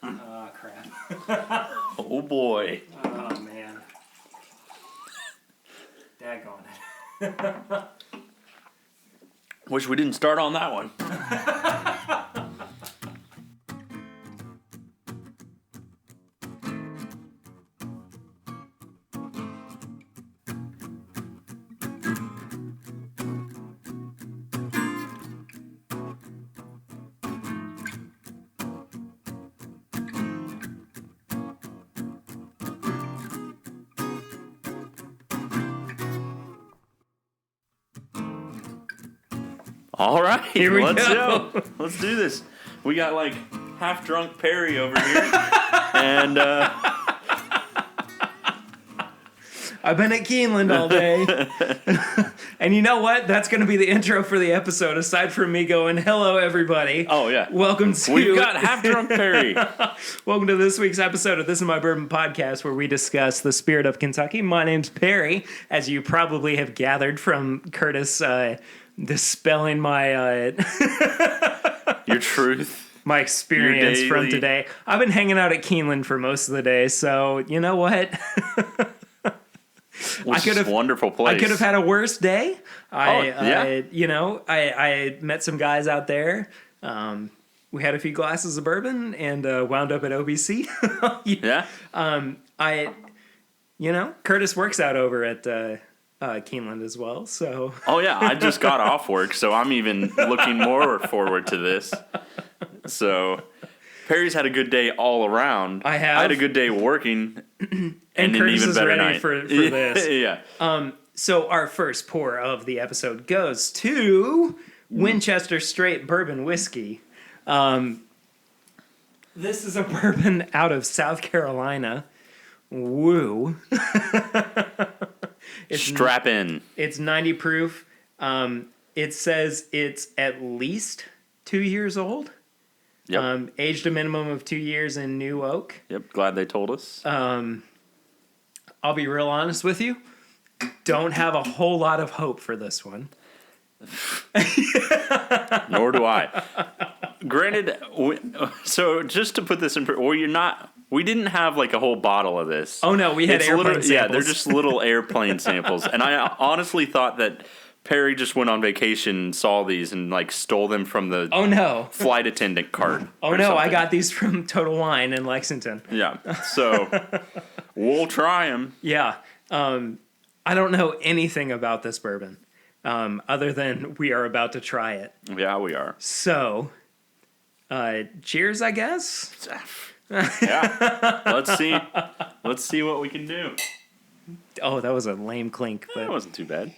Oh, crap. Oh, boy. Oh, man. Daggone it. Wish we didn't start on that one. All right, Here we go. Let's do this. We got like half drunk Perry over here, and I've been at Keeneland all day. And you know what? That's going to be the intro for the episode, aside from me going, hello, everybody. oh yeah, Welcome to... we've got half drunk Perry. Welcome to this week's episode of This Is My Bourbon podcast, where we discuss the spirit of Kentucky. My name's Perry, as you probably have gathered from Curtis dispelling my... Your truth. My experience Your from daily... today. I've been hanging out at Keeneland for most of the day, so you know what? Which is a wonderful place. I could have had a worse day. Yeah. I met some guys out there. We had a few glasses of bourbon and wound up at OBC. Yeah. Curtis works out over at Keeneland as well. So. Oh yeah, I just got off work, so I'm even looking more forward to this. So, Perry's had a good day all around. I have. I had a good day working, and Curtis an even is better ready night for this. Yeah. So our first pour of the episode goes to Winchester Straight Bourbon Whiskey. This is a bourbon out of South Carolina. Woo. Strap in. It's 90 proof. It says it's at least 2 years old. Yep. Aged a minimum of 2 years in new oak. Yep. Glad they told us. I'll be real honest with you. Don't have a whole lot of hope for this one. Nor do I. Granted, so just to put this in, we didn't have like a whole bottle of this. Oh no, we had airplane samples. Yeah, they're just little airplane samples. And I honestly thought that Perry just went on vacation, saw these, and like stole them from the flight attendant cart. Oh no, I got these from Total Wine in Lexington. Yeah, so we'll try them. Yeah, I don't know anything about this bourbon, other than we are about to try it. Yeah, we are. So, cheers, I guess. Yeah, let's see what we can do. Oh, that was a lame clink, but it wasn't too bad.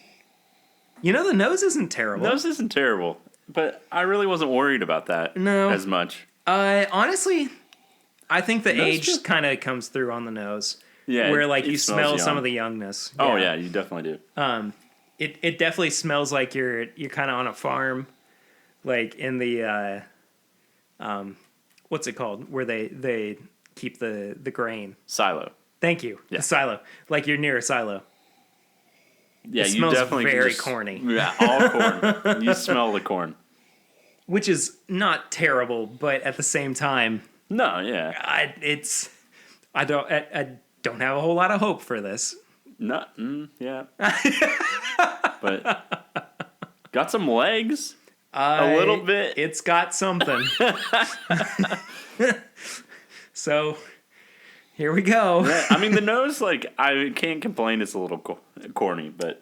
You know, the nose isn't terrible. Nose isn't terrible, but I really wasn't worried about that as much. Honestly, I think the age kind of comes through on the nose. Yeah, where like you smell young. some of the youngness. Oh yeah, you definitely do. It definitely smells like you're kind of on a farm, like in the what's it called, where they keep the grain. Silo. Thank you. Yeah. The silo, like you're near a silo. Yeah, it you smells definitely very corny. Yeah, all corn. You smell the corn, which is not terrible, but at the same time, no, yeah, I don't have a whole lot of hope for this. No, yeah, but got some legs, a little bit. It's got something. So here we go. Yeah, I mean, the nose, like, I can't complain. It's a little corny, but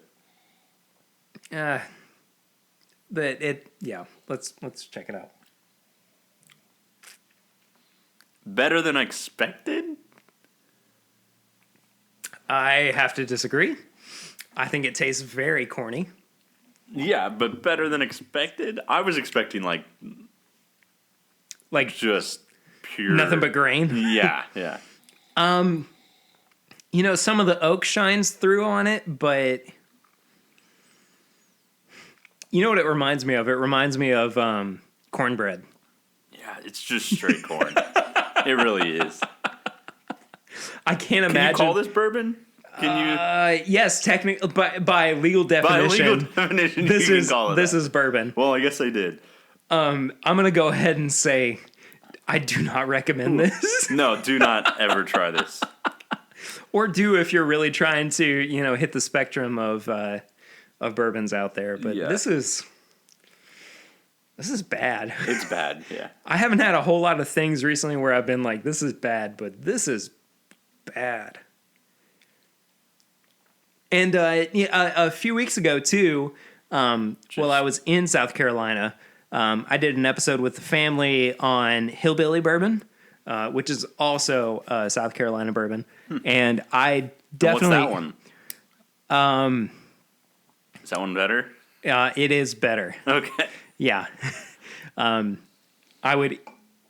let's check it out. Better than expected? I have to disagree. I think it tastes very corny. Yeah, but better than expected? I was expecting, like just pure... Nothing but grain? Yeah. Some of the oak shines through on it, but... You know what it reminds me of? It reminds me of cornbread. Yeah, it's just straight corn. It really is. I can't imagine. Can you call this bourbon? Can you? Yes, technically, by legal definition. This is bourbon. Well, I guess I did. I'm gonna go ahead and say, I do not recommend this. No, do not ever try this. Or do if you're really trying to, hit the spectrum of bourbons out there. But this is bad. It's bad, yeah. I haven't had a whole lot of things recently where I've been like, this is bad, but this is bad. And a few weeks ago, too, while I was in South Carolina, I did an episode with the family on hillbilly bourbon, which is also South Carolina bourbon. And I definitely... What's that one? Is that one better? It is better. Okay. Yeah. I would...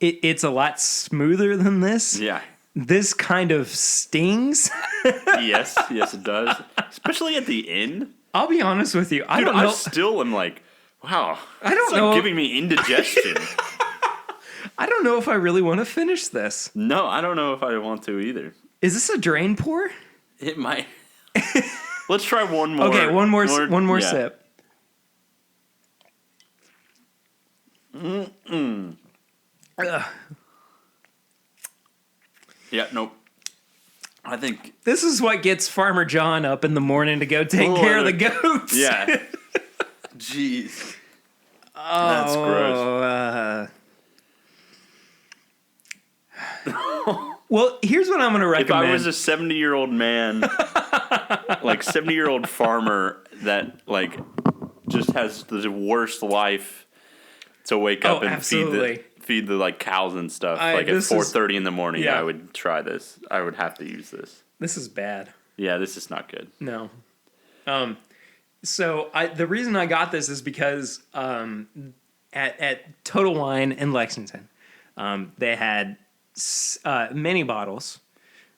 It's a lot smoother than this. Yeah. This kind of stings. Yes, it does. Especially at the end. I'll be honest with you. I don't know. I still am like, wow. I don't know. Like giving me indigestion. I don't know if I really want to finish this. No, I don't know if I want to either. Is this a drain pour? It might. Let's try one more. Okay, one more sip. Yeah, nope. I think this is what gets Farmer John up in the morning to go take care of the goats. Yeah. Jeez. Oh, that's gross. Well, here's what I'm going to recommend. If I was a 70-year-old man, like 70-year-old farmer that like just has the worst life to wake up and feed the like cows and stuff, like at 4:30 in the morning, I would try this. I would have to use this. This is bad. Yeah, this is not good. No. So the reason I got this is because at Total Wine in Lexington, they had many bottles,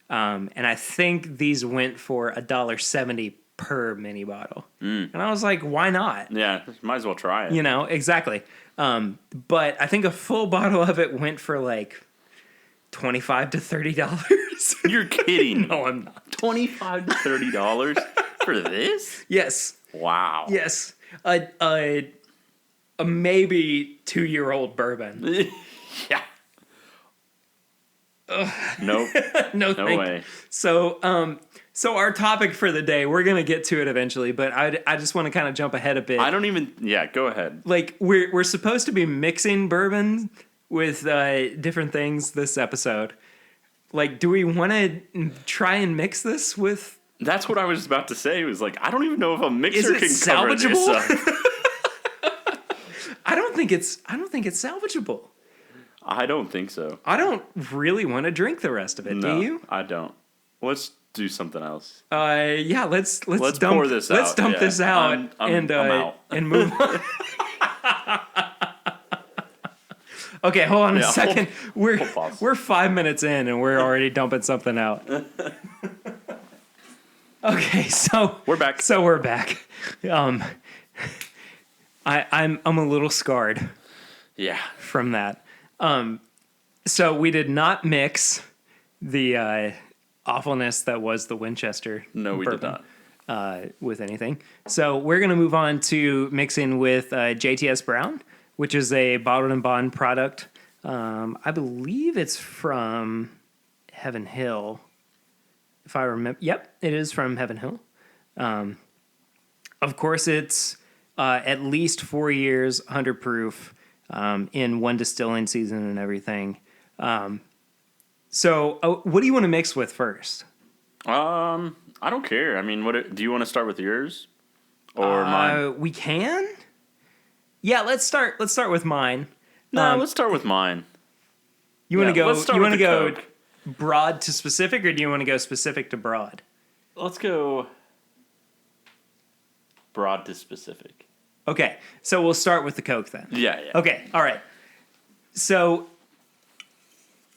and I think these went for $1.70 per mini bottle. And I was like, why not? Yeah, might as well try it. Exactly. But I think a full bottle of it went for like $25 to $30. You're kidding. No, I'm not. $25 to $30 for this? Yes. Wow. Yes. A maybe 2-year-old bourbon. Yeah. Nope. No way. So our topic for the day, we're going to get to it eventually, but I just want to kind of jump ahead a bit. Go ahead. Like, we're supposed to be mixing bourbon with different things this episode. Like, do we want to try and mix this with... That's what I was about to say. It was like, I don't even know if a mixer can salvageable? cover this up. I don't think it's salvageable. I don't think so. I don't really want to drink the rest of it, do you? I don't. Let's do something else. Yeah, let's dump, pour this out. Let's dump this out. I'm out. And move on. Okay, hold on a second. We're 5 minutes in and we're already dumping something out. Okay, so we're back. I'm a little scarred. Yeah. From that. So we did not mix the awfulness that was the Winchester. No, we bourbon, did not. With anything. So we're going to move on to mixing with JTS Brown, which is a bottled and bond product. I believe it's from Heaven Hill. If I remember. Yep, it is from Heaven Hill. Of course, it's at least 4 years, 100 proof. In one distilling season and everything. So what do you want to mix with first? I don't care. I mean, do you want to start with yours or mine? We can. Yeah, let's start with mine. No, let's start with mine. You want to go? You want to go Coke. Broad to specific, or do you want to go specific to broad? Let's go broad to specific. Okay, so we'll start with the Coke then. Yeah. Okay, all right. So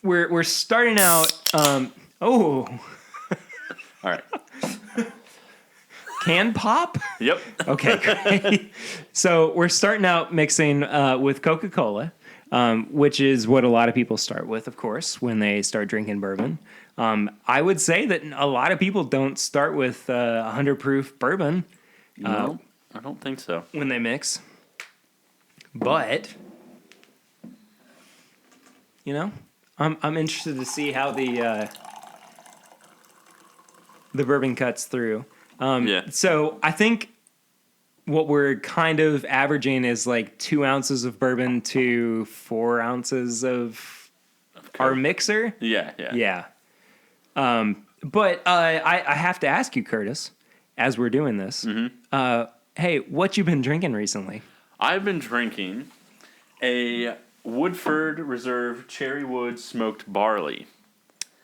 we're starting out. All right. Can pop? Yep. Okay, great. So we're starting out mixing with Coca-Cola, which is what a lot of people start with, of course, when they start drinking bourbon. I would say that a lot of people don't start with 100 proof bourbon. No. I don't think so. When they mix. But, You know, I'm interested to see how the bourbon cuts through. So I think what we're kind of averaging is like 2 ounces of bourbon to 4 ounces of our mixer. Yeah. But I have to ask you, Curtis, as we're doing this, hey, what you been drinking recently? I've been drinking a Woodford Reserve Cherry Wood Smoked Barley.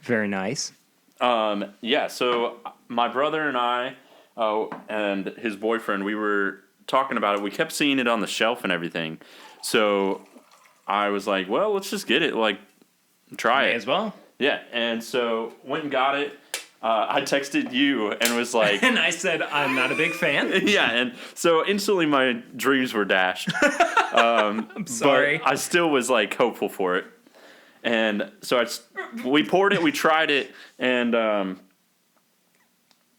Very nice. So my brother and I, and his boyfriend, we were talking about it. We kept seeing it on the shelf and everything. So I was like, well, let's just get it. Like, try it. May as well. Yeah. And so went and got it. I texted you and was like... and I said, I'm not a big fan. Yeah. And so instantly my dreams were dashed. I'm sorry. But I still was like hopeful for it. And so we poured it, we tried it, and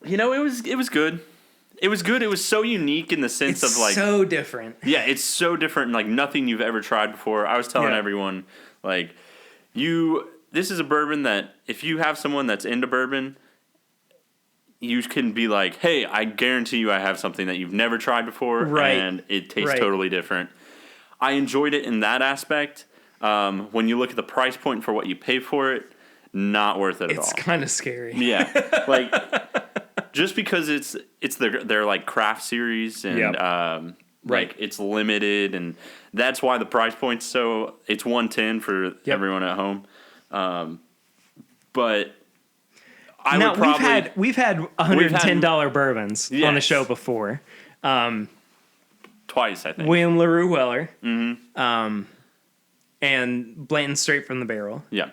it was good. It was good. It was so unique in the sense of like so different. Yeah, it's so different, like nothing you've ever tried before. I was telling everyone, like, this is a bourbon that if you have someone that's into bourbon, you can be like, hey, I guarantee you I have something that you've never tried before, and it tastes totally different. I enjoyed it in that aspect. When you look at the price point for what you pay for it, not worth it at all. It's kind of scary. Yeah, like just because it's their like craft series and like it's limited, and that's why the price point's so it's $110 for everyone at home. But we've had $110 bourbons on the show before. Twice, I think. William LaRue Weller. Mm-hmm. And Blanton Straight from the Barrel. Yeah.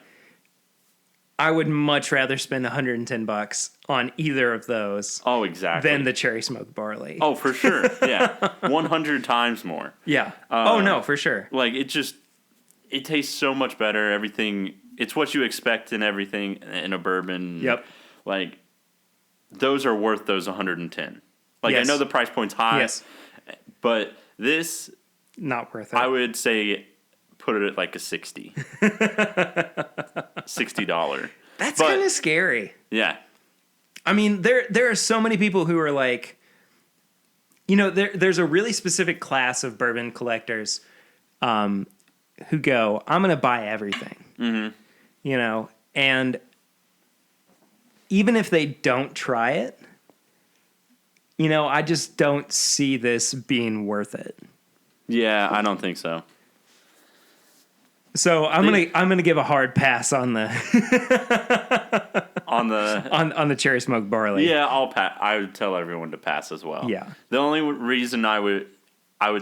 I would much rather spend $110 on either of those. Oh, exactly. Than the cherry smoked barley. Oh, for sure. Yeah. 100 times more. Yeah. No, for sure. Like it tastes so much better. Everything, it's what you expect in everything in a bourbon. Yep. Like those are worth those 110. Like I know the price point's high. Yes. But this not worth it. I would say put it at like a $60. $60. That's kind of scary. Yeah. I mean, there are so many people who are like, there's a really specific class of bourbon collectors who go, I'm going to buy everything. Mm-hmm. And even if they don't try it, I just don't see this being worth it. Yeah, I don't think so. So I'm gonna give a hard pass on the on the cherry smoked barley. Yeah, I'll pass. I would tell everyone to pass as well. Yeah. The only reason I would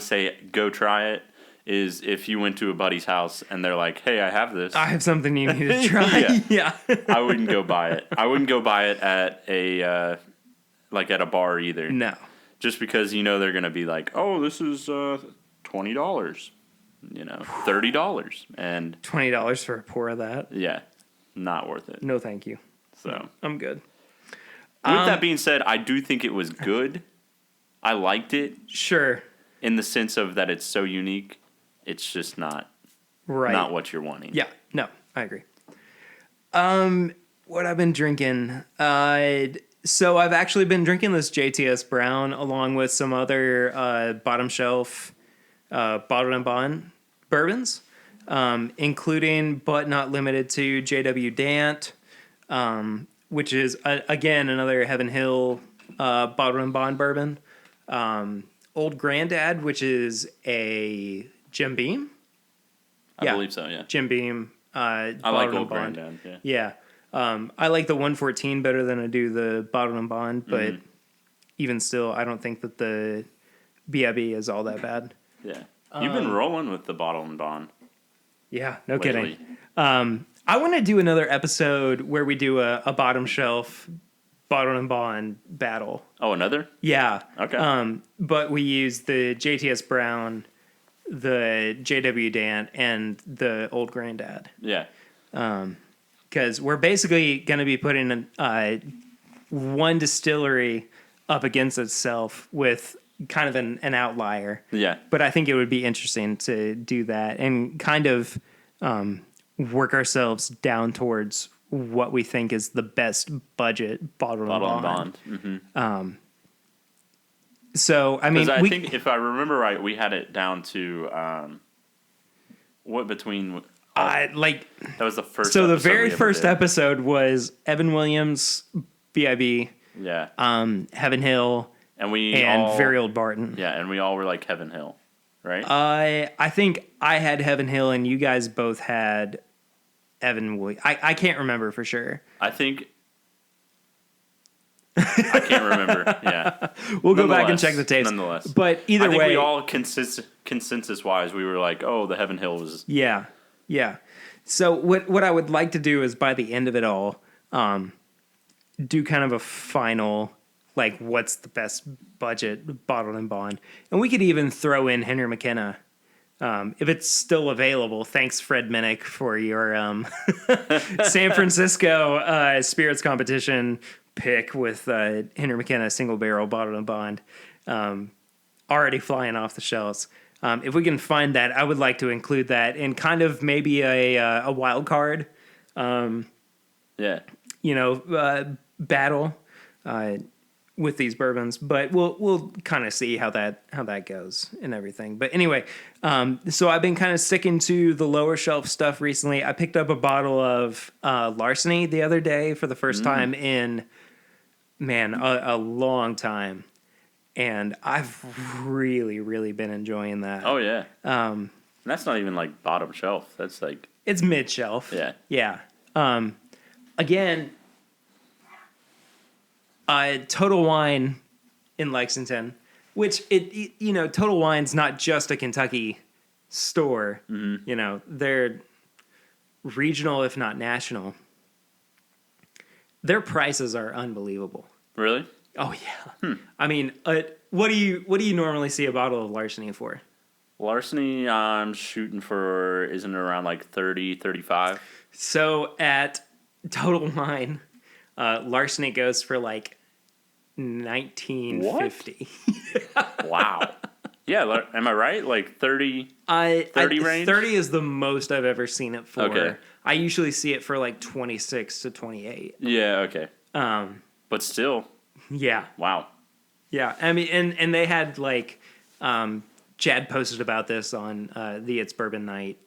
say go try it is if you went to a buddy's house and they're like, "Hey, I have this. I have something you need to try." Yeah. I wouldn't go buy it. I wouldn't go buy it at a at a bar either. No. Just because they're gonna be like, "Oh, this is $20." $30 and $20 for a pour of that. Yeah, not worth it. No, thank you. So I'm good. With that being said, I do think it was good. I liked it. Sure. In the sense of that it's so unique, it's just not what you're wanting. Yeah. No, I agree. What I've been drinking. So I've actually been drinking this JTS Brown along with some other bottom shelf bottled and bond bourbons, including but not limited to JW Dant, which is again another Heaven Hill bottled and bond bourbon. Old Grandad, which is a Jim Beam. I believe so. Yeah, Jim Beam. I like Old Grandad. Yeah. I like the 114 better than I do the bottled and bond, but even still, I don't think that the BIB is all that bad. Yeah. You've been rolling with the bottle and bond. Yeah, no lately. Kidding. I want to do another episode where we do a bottom shelf bottle and bond battle. Oh, another? Yeah. Okay. But we use the JTS Brown, the JW Dant, and the Old Grandad. Yeah. Because we're basically going to be putting one distillery up against itself with kind of an outlier. Yeah. But I think it would be interesting to do that and kind of work ourselves down towards what we think is the best budget bottle and bond. Mm-hmm. So, I mean, I think if I remember right, we had it down to what between. That was the first. So the very first episode was Evan Williams, B.I.B. Yeah. Heaven Hill, and Very Old Barton. Yeah, and we all were like Heaven Hill, right? I think I had Heaven Hill, and you guys both had Evan Williams. I can't remember for sure. I think. I can't remember. Yeah, we'll go back and check the tapes. Nonetheless, but either way, we all consensus wise, we were like, "Oh, the Heaven Hill was." Yeah. So what I would like to do is by the end of it all, do kind of a final, like, what's the best budget bottled and bond, and we could even throw in Henry McKenna. If it's still available, thanks Fred Minnick for your San Francisco spirits competition pick with Henry McKenna single barrel bottled and bond, already flying off the shelves. If we can find that, I would like to include that in kind of maybe a wild card, battle with these bourbons. But we'll kind of see how that goes and everything. But anyway, so I've been kind of sticking to the lower shelf stuff recently. I picked up a bottle of Larceny the other day for the first time in a long time. And I've really, really been enjoying that. Oh, yeah. That's not even, like, bottom shelf. That's, like... It's mid-shelf. Yeah. Yeah. Again, Total Wine in Lexington, which, Total Wine's not just a Kentucky store. Mm-hmm. They're regional, if not national. Their prices are unbelievable. Really? Oh yeah. I mean, what do you normally see a bottle of Larceny for? Larceny, I'm shooting for, isn't it around like 30, 35? So at Total Wine, Larceny goes for like $19.50. Wow. Yeah, am I right? Like 30 range? 30 is the most I've ever seen it for. Okay. I usually see it for like 26 to 28. Yeah, okay. But still. Yeah. Wow. Yeah. I mean, and they had like, Chad posted about this on the It's Bourbon Night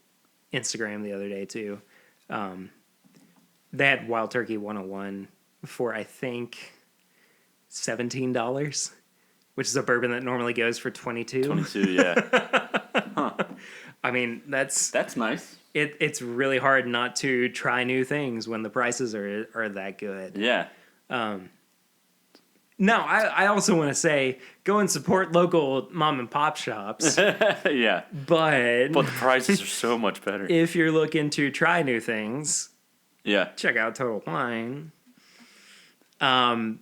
Instagram the other day too. They had Wild Turkey 101 for, I think, $17, which is a bourbon that normally goes for 22. 22, yeah. Huh. I mean, that's nice. It's really hard not to try new things when the prices are that good. Yeah. No, I also want to say, go and support local mom and pop shops. Yeah. But the prices are so much better. If you're looking to try new things, yeah, check out Total Wine. And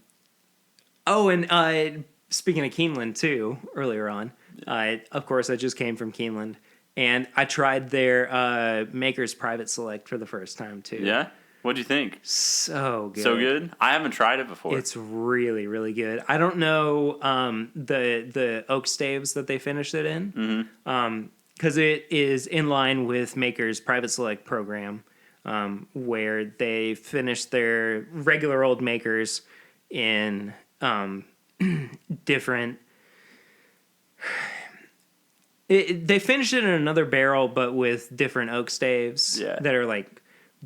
speaking of Keeneland too, earlier on, of course I just came from Keeneland, and I tried their Maker's Private Select for the first time too. Yeah? What'd you think? So good. So good? I haven't tried it before. It's really, really good. I don't know the oak staves that they finished it in. Mm-hmm. Because it is in line with Maker's Private Select program, where they finished their regular old Makers in different... they finished it in another barrel, but with different oak staves that are like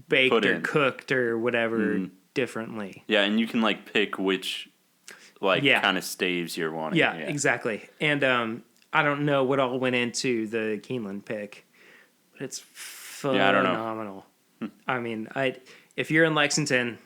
baked or cooked or whatever differently. Yeah, and you can like pick which kind of staves you're wanting. Yeah, exactly. And I don't know what all went into the Keeneland pick, but it's phenomenal. Yeah, I mean, if you're in Lexington,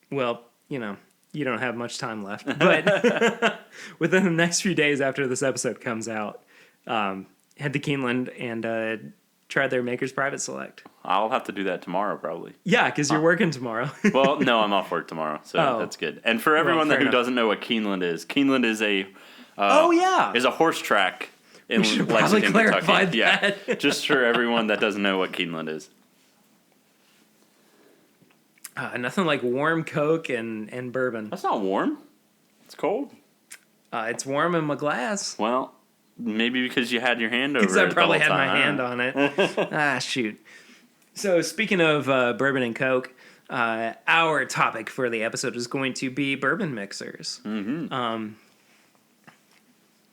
well, you don't have much time left. But within the next few days after this episode comes out, head to Keeneland and try their Maker's Private Select. I'll have to do that tomorrow, probably. Yeah, because you're working tomorrow. Well, no, I'm off work tomorrow, so that's good. And for everyone who doesn't know what Keeneland is a is a horse track in Lexington, Kentucky. That. Yeah, just for everyone that doesn't know what Keeneland is. Nothing like warm Coke and bourbon. That's not warm. It's cold. It's warm in my glass. Well, maybe because you had your hand over it. Because I probably had the whole my time. hand on it. Shoot. So speaking of bourbon and Coke, our topic for the episode is going to be bourbon mixers. Mm-hmm.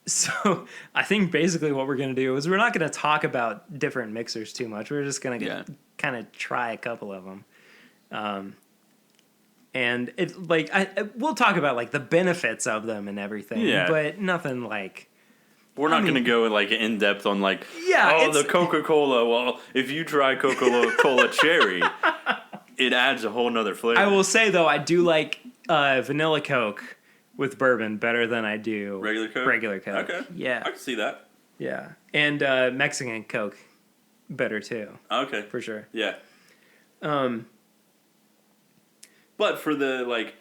So I think basically what we're going to do is we're not going to talk about different mixers too much. We're just going to kind of try a couple of them. And it like we'll talk about like the benefits of them and everything, but nothing like. We're not going to go like in depth on like, the Coca-Cola. Well, if you try Coca-Cola Cherry, it adds a whole nother flavor. I will say though, I do like vanilla Coke with bourbon better than I do regular Coke. Okay, yeah, I can see that. Yeah, and Mexican Coke better too. Okay, for sure. Yeah. But for the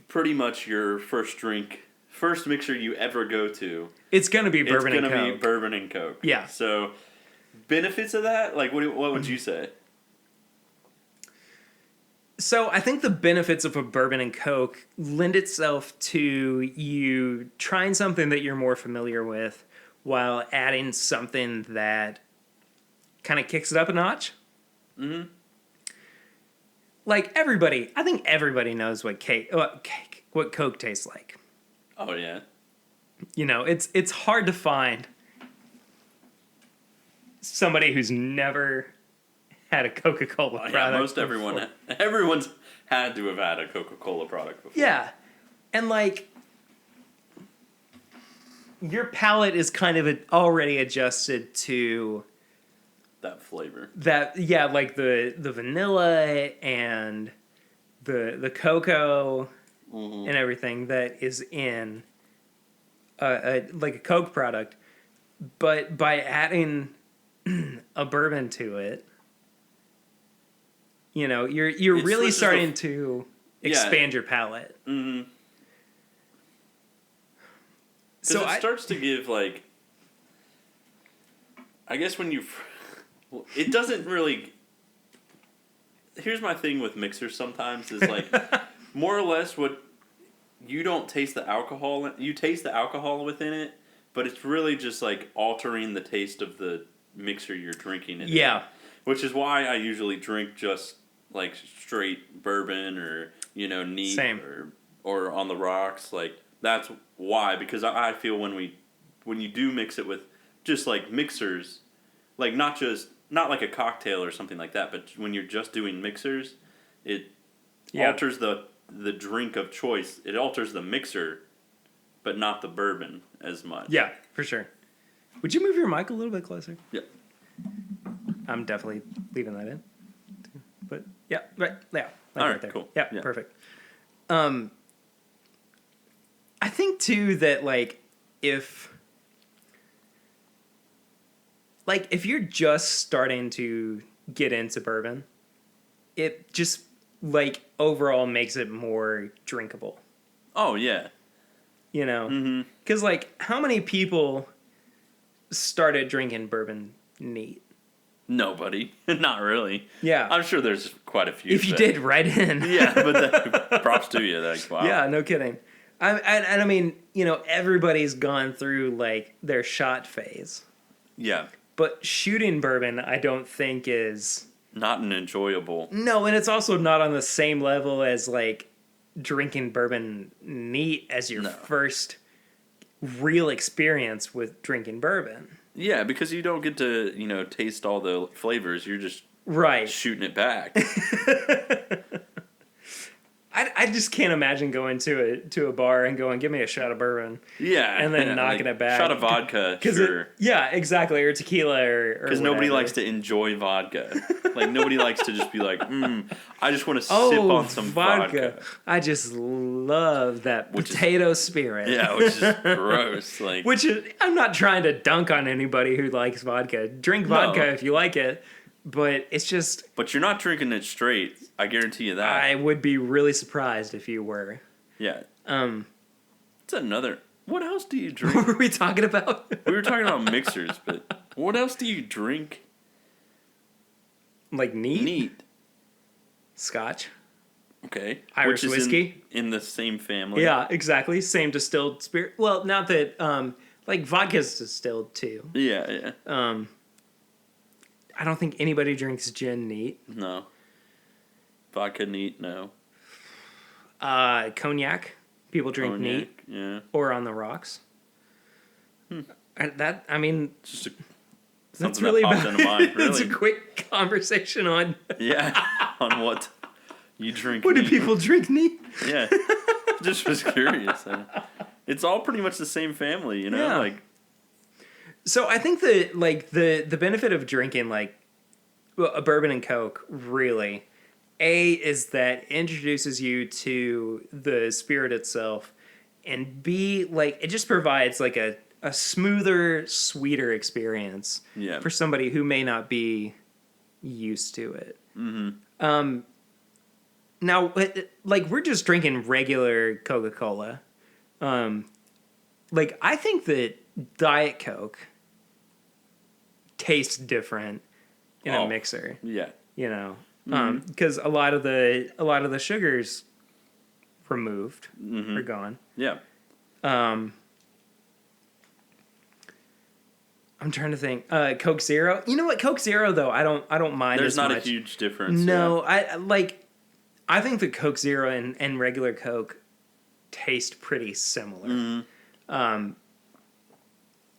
pretty much your first mixer you ever go to, it's gonna be bourbon and Coke. It's gonna be bourbon and Coke. Yeah. So, benefits of that, like what would you say? So I think the benefits of a bourbon and Coke lend itself to you trying something that you're more familiar with while adding something that kind of kicks it up a notch. Mm-hmm. Like I think everybody knows what Coke tastes like. Oh yeah. You know, it's hard to find somebody who's never had a Coca-Cola product. Yeah, everyone's had to have had a Coca-Cola product before. Yeah. And like your palate is kind of already adjusted to that flavor. Like the vanilla and the cocoa and everything that is in like a Coke product, but by adding a bourbon to it, you know, you're really starting to expand your palate. Mm-hmm. So it starts to give like, I guess when it doesn't really. Here's my thing with mixers sometimes is like, more or less what you don't taste the alcohol. You taste the alcohol within it, but it's really just like altering the taste of the mixer you're drinking it in. Which is why I usually drink just like straight bourbon or, neat. Same. or on the rocks. Like that's why, because I feel when you do mix it with just like mixers, like not like a cocktail or something like that, but when you're just doing mixers, it alters the drink of choice. It alters the mixer, but not the bourbon as much. Yeah, for sure. Would you move your mic a little bit closer? Yeah. I'm definitely leaving that in. But yeah, right. Yeah. Like all right, there. Cool. Yeah, perfect. I think too that if you're just starting to get into bourbon, it just overall makes it more drinkable. Oh yeah. You know, because how many people started drinking bourbon neat? Nobody. Not really. Yeah. I'm sure there's quite a few. If you did, write in. Yeah, but props to you. Wow. Yeah, no kidding. I mean, everybody's gone through their shot phase. Yeah. But shooting bourbon, I don't think is not an enjoyable. No, and it's also not on the same level as drinking bourbon neat as your first real experience with drinking bourbon. Yeah, because you don't get to, taste all the flavors. You're just shooting it back. I just can't imagine going to a bar and going, give me a shot of bourbon. Yeah. And then knocking it back. Shot of vodka, sure. Exactly. Or tequila or because nobody likes to enjoy vodka. Nobody likes to just be like, I just want to sip on some vodka. I just love that potato spirit. Yeah, which is gross. I'm not trying to dunk on anybody who likes vodka. Drink vodka if you like it. But it's just... But you're not drinking it straight. I guarantee you that. I would be really surprised if you were. Yeah. It's another... What else do you drink? What were we talking about? We were talking about mixers, but what else do you drink? Like neat? Neat. Scotch. Okay. Irish whiskey. In the same family. Yeah, exactly. Same distilled spirit. Well, not that... vodka's distilled too. Yeah. I don't think anybody drinks gin neat. No. Vodka neat, no. Cognac, people drink neat. Yeah. Or on the rocks. I mean, Just that's really that popped into mind, really. It's a quick conversation on. Yeah, on what you drink. What neat. do people drink neat? Yeah, just was curious. It's all pretty much the same family, you know. Yeah. Like, so I think that like the benefit of drinking like a bourbon and Coke really, is that it introduces you to the spirit itself, and B, like it just provides like a smoother, sweeter experience for somebody who may not be used to it. Mm-hmm. Now, like we're just drinking regular Coca-Cola. Like I think that Diet Coke tastes different in a mixer. Yeah. You know, because a lot of the sugars removed are gone. Yeah. I'm trying to think. Coke Zero. You know what? Coke Zero though, I don't mind. There's as not much. a huge difference. No, I think the Coke Zero and regular Coke taste pretty similar.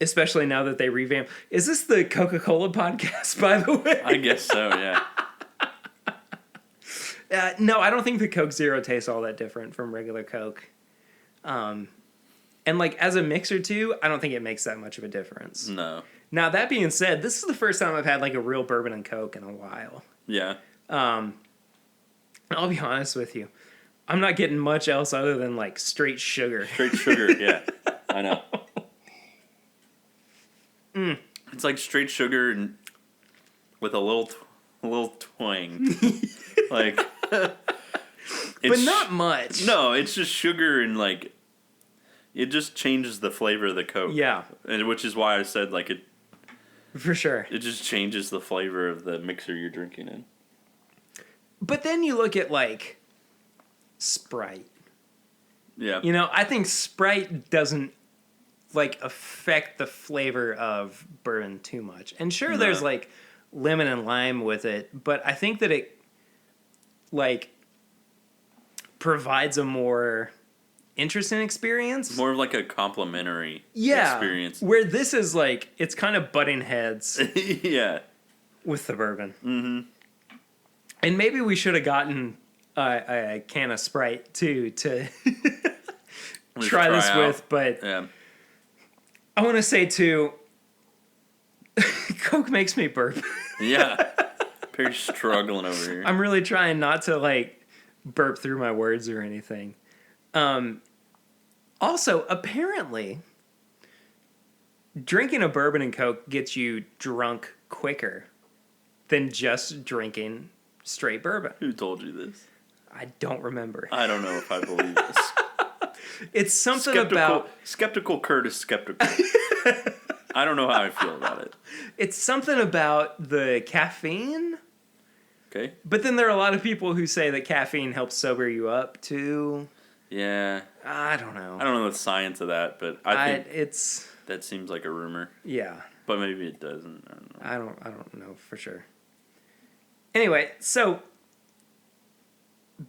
Especially now that they revamp. Is this the Coca-Cola podcast, by the way? I guess so. Yeah. No, I don't think the Coke Zero tastes all that different from regular Coke. And like as a mixer too, I don't think it makes that much of a difference. No. Now that being said, this is the first time I've had like a real bourbon and Coke in a while. Yeah. I'll be honest with you, I'm not getting much else other than like straight sugar. Straight sugar. Yeah. I know. It's like straight sugar and with a little twang. Like. But not much. No, it's just sugar and like. It just changes the flavor of the Coke. Yeah. And which is why I said like it. For sure. It just changes the flavor of the mixer you're drinking in. But then you look at like Sprite. Yeah. You know, I think Sprite doesn't like affect the flavor of bourbon too much. And sure, there's like lemon and lime with it, but I think that it like provides a more interesting experience. More of like a complimentary experience. Where this is like, it's kind of butting heads. Yeah. With the bourbon. Mm-hmm. And maybe we should have gotten a can of Sprite too to try this out with, but I want to say too, Coke makes me burp. Yeah. Perry's struggling over here. I'm really trying not to like burp through my words or anything. Also, apparently, drinking a bourbon and Coke gets you drunk quicker than just drinking straight bourbon. Who told you this? I don't remember. I don't know if I believe this. It's something about... Skeptical Kurt is skeptical. I don't know how I feel about it. It's something about the caffeine. Okay. But then there are a lot of people who say that caffeine helps sober you up, too. Yeah. I don't know. I don't know the science of that, but I think that seems like a rumor. Yeah. But maybe it doesn't. I don't know. I don't know for sure. Anyway, so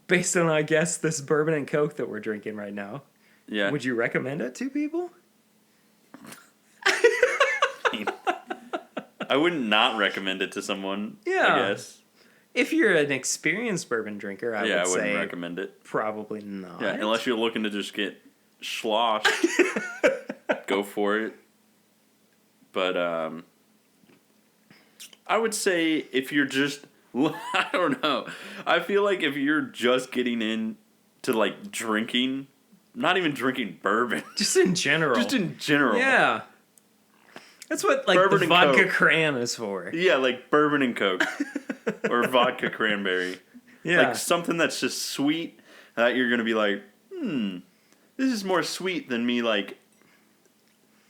based on, I guess, this bourbon and Coke that we're drinking right now, would you recommend it to people? I wouldn't not recommend it to someone, I guess. If you're an experienced bourbon drinker, I would say... I wouldn't recommend it. Probably not. Yeah, unless you're looking to just get sloshed, go for it. But I would say if you're just... I don't know. I feel like if you're just getting into like drinking, not even drinking bourbon. Just in general. Yeah. That's what like bourbon the vodka Coke. Cran is for. Yeah, like bourbon and Coke. Or vodka cranberry. Yeah. Like something that's just sweet that you're going to be like, this is more sweet than me like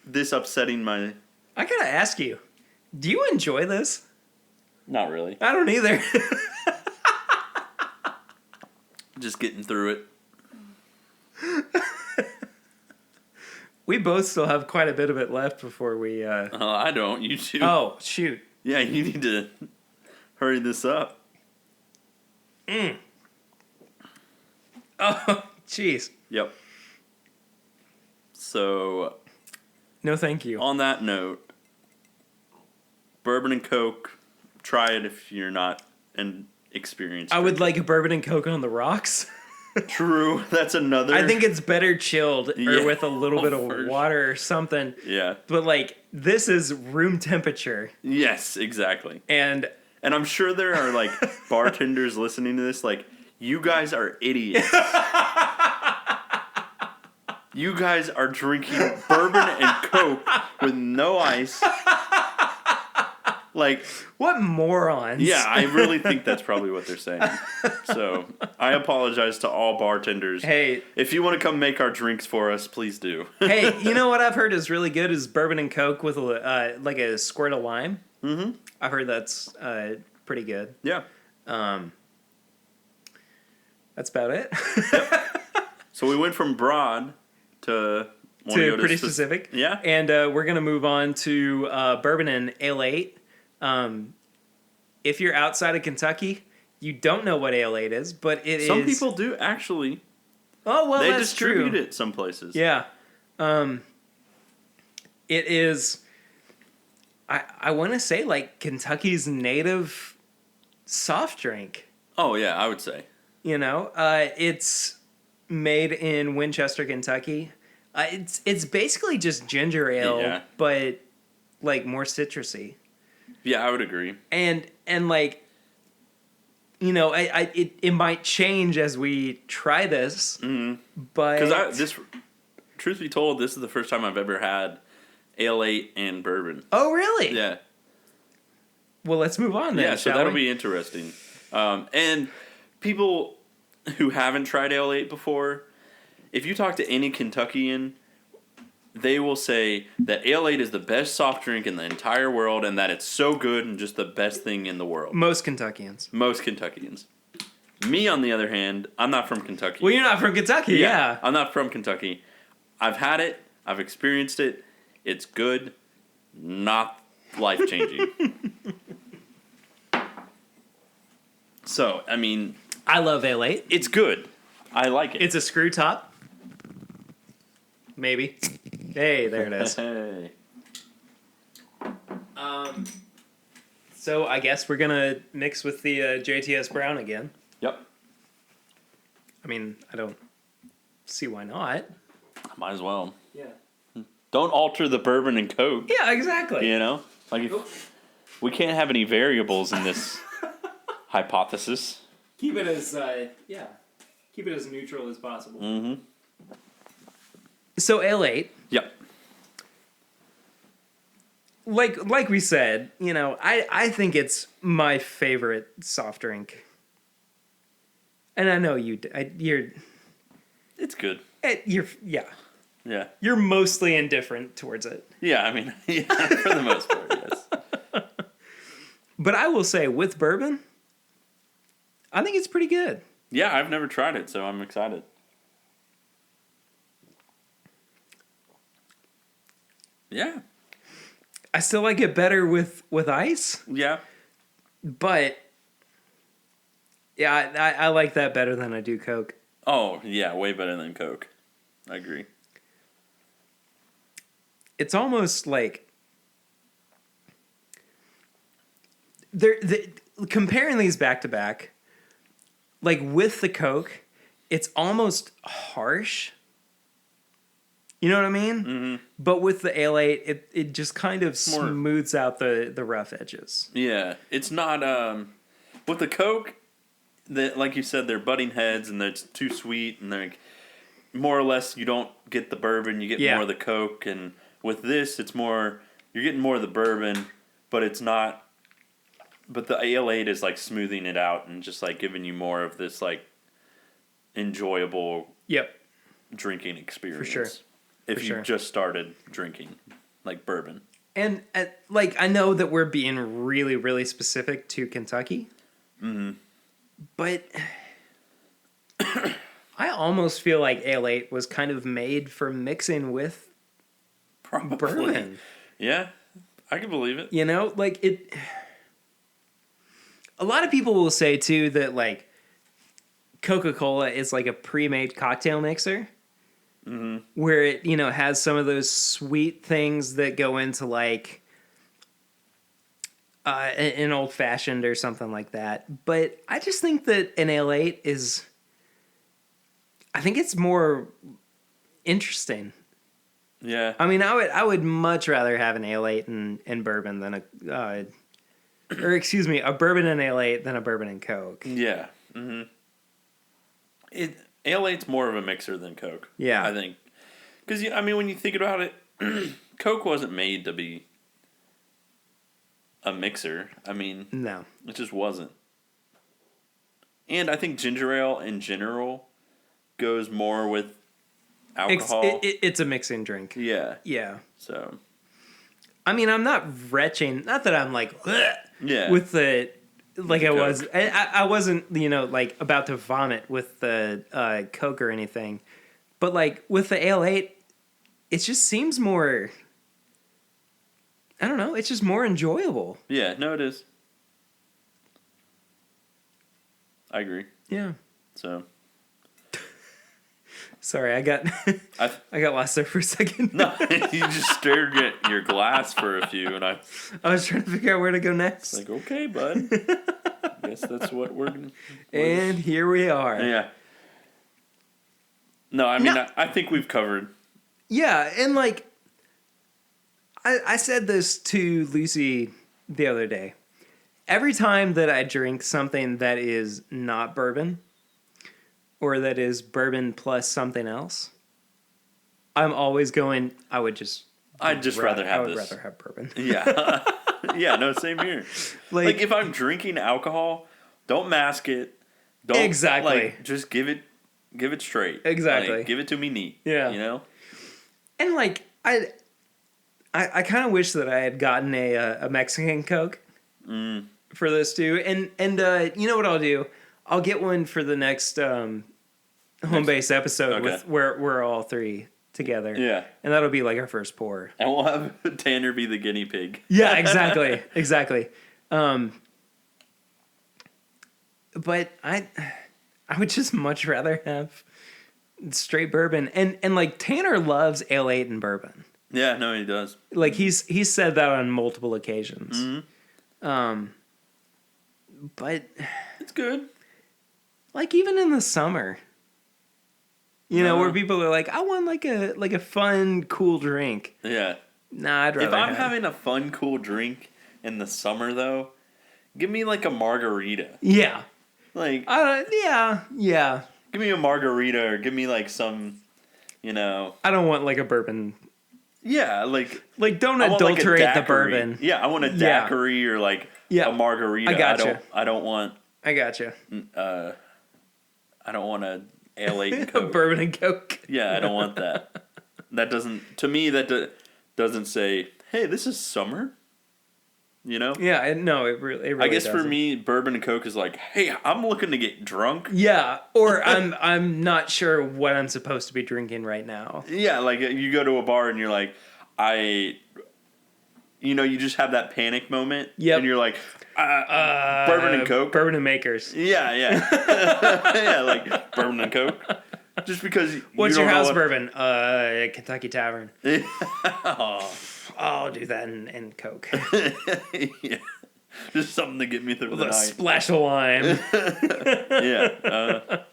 this upsetting my... I got to ask you, do you enjoy this? Not really. I don't either. Just getting through it. We both still have quite a bit of it left before we... I don't. You too. Oh, shoot. Yeah, you need to hurry this up. Oh, jeez. Yep. So, no thank you. On that note, bourbon and Coke, try it if you're not an experienced I would like a bourbon and Coke on the rocks. True, that's another. I think it's better chilled or with a little bit of water or something. Yeah. But like this is room temperature. Yes, exactly. And I'm sure there are like bartenders listening to this like, you guys are idiots. You guys are drinking bourbon and Coke with no ice. Like, what morons? Yeah, I really think that's probably what they're saying. So, I apologize to all bartenders. Hey, if you want to come make our drinks for us, please do. Hey, you know what I've heard is really good is bourbon and Coke with like a squirt of lime. Mm-hmm. I've heard that's pretty good. Yeah. That's about it. Yep. So we went from broad to pretty specific. Yeah. And we're gonna move on to bourbon and Ale 8. If you're outside of Kentucky, you don't know what Ale 8 is, but Some people do actually. Oh well, they that's distribute true. it some places. Yeah. It is. I want to say like Kentucky's native soft drink. Oh yeah, I would say. You know, it's made in Winchester, Kentucky. It's basically just ginger ale, but like more citrusy. Yeah, I would agree. And like, you know, it might change as we try this. Mm-hmm. But because truth be told, this is the first time I've ever had Ale 8 and bourbon. Oh really? Yeah. Well, let's move on then. Yeah, so that'll be interesting. And people who haven't tried Ale 8 before, if you talk to any Kentuckian, they will say that Ale 8 is the best soft drink in the entire world and that it's so good and just the best thing in the world. Most Kentuckians. Me, on the other hand, I'm not from Kentucky. Well, you're not from Kentucky, yeah. I'm not from Kentucky. I've had it. I've experienced it. It's good. Not life-changing. So, I mean... I love Ale 8. It's good. I like it. It's a screw top. Maybe. Hey, there it is. Hey. So I guess we're gonna mix with the JTS Brown again. Yep. I mean, I don't see why not. Might as well. Yeah. Don't alter the bourbon and Coke. Yeah, exactly. You know? Like, we can't have any variables in this hypothesis. Keep it as, keep it as neutral as possible. Mm-hmm. So, Ale 8. Yep. Like we said, you know, I think it's my favorite soft drink. And I know you're... It's good. Yeah. Yeah. You're mostly indifferent towards it. Yeah, I mean, yeah, for the most part, yes. But I will say, with bourbon, I think it's pretty good. Yeah, I've never tried it, so I'm excited. Yeah. I still like it better with ice. Yeah. But, yeah, I like that better than I do Coke. Oh, yeah, way better than Coke. I agree. It's almost like... comparing these back to back, like with the Coke, it's almost harsh. You know what I mean? Mm-hmm. But with the Ale 8, it just kind of smooths out the rough edges. Yeah, it's not with the Coke. Like you said, they're butting heads and it's too sweet, and they're more or less you don't get the bourbon, you get more of the Coke. And with this, it's more you're getting more of the bourbon, but it's not. But the Ale 8 is like smoothing it out and just like giving you more of this like enjoyable drinking experience. For sure. If you just started drinking like bourbon. And like I know that we're being really, really specific to Kentucky. Mm-hmm. But I almost feel like Ale 8 was kind of made for mixing with bourbon. Yeah, I can believe it. You know, like it... a lot of people will say too that like Coca-Cola is like a pre-made cocktail mixer. Mm-hmm. Where it, has some of those sweet things that go into like an old fashioned or something like that. But I just think that an ale 8 is, I think it's more interesting. Yeah. I mean, I would much rather have an ale 8 and bourbon than a bourbon and ale 8 than a bourbon and Coke. Yeah. Mm-hmm. Ale 8's more of a mixer than Coke. Yeah. I think. Because, when you think about it, Coke wasn't made to be a mixer. No. It just wasn't. And I think ginger ale in general goes more with alcohol. It's a mixing drink. Yeah. Yeah. So. I'm not retching. Not that I'm like, yeah. with the, like I was. I wasn't, like about to vomit with the Coke or anything. But like with the ale 8, it just seems more, I don't know, it's just more enjoyable. Yeah, no, it is. I agree. Yeah. So. Sorry, I got lost there for a second. No, you just stared at your glass for a few, and I was trying to figure out where to go next. Like, okay, bud. Guess that's what we're gonna. And here we are. Yeah. No, I think we've covered. Yeah, and like, I said this to Lucy the other day. Every time that I drink something that is not bourbon, or that is bourbon plus something else, I'm always going, I'd just rather have bourbon. Yeah. Yeah, no, same here. Like if I'm drinking alcohol, don't mask it. Don't exactly. Just give it straight. Exactly. Give it to me neat. Yeah. And like I kind of wish that I had gotten a Mexican Coke for this too. And you know what I'll do? I'll get one for the next home base episode with where we're all three together. Yeah. And that'll be like our first pour. And we'll have Tanner be the guinea pig. Yeah, exactly. Exactly. But I would just much rather have straight bourbon. And like Tanner loves ale 8 and bourbon. Yeah, no, he does. Like he's said that on multiple occasions. Mm-hmm. But it's good. Like even in the summer, where people are like, I want like a fun, cool drink. Yeah. Nah, I'd rather. If I'm having a fun, cool drink in the summer, though, give me like a margarita. Yeah. Like. Yeah. Give me a margarita, or give me like some, I don't want like a bourbon. Yeah, like don't adulterate like the bourbon. Yeah, I want a daiquiri or like a margarita. I gotcha. I don't want. I gotcha. I don't want a ale 8 and Coke. Bourbon and Coke. Yeah, I don't want that. That doesn't. To me, that doesn't say, "Hey, this is summer." Yeah, no, it really. I guess doesn't. For me, bourbon and Coke is like, "Hey, I'm looking to get drunk." Yeah, or I'm not sure what I'm supposed to be drinking right now. Yeah, like you go to a bar and you're like, you just have that panic moment. Yep. And you're like, bourbon and Coke. Bourbon and Makers. Yeah. Yeah, like bourbon and Coke. Just because what's your house bourbon? Kentucky Tavern. I'll do that and Coke. Yeah. Just something to get me through with the a night. Splash of lime. Yeah.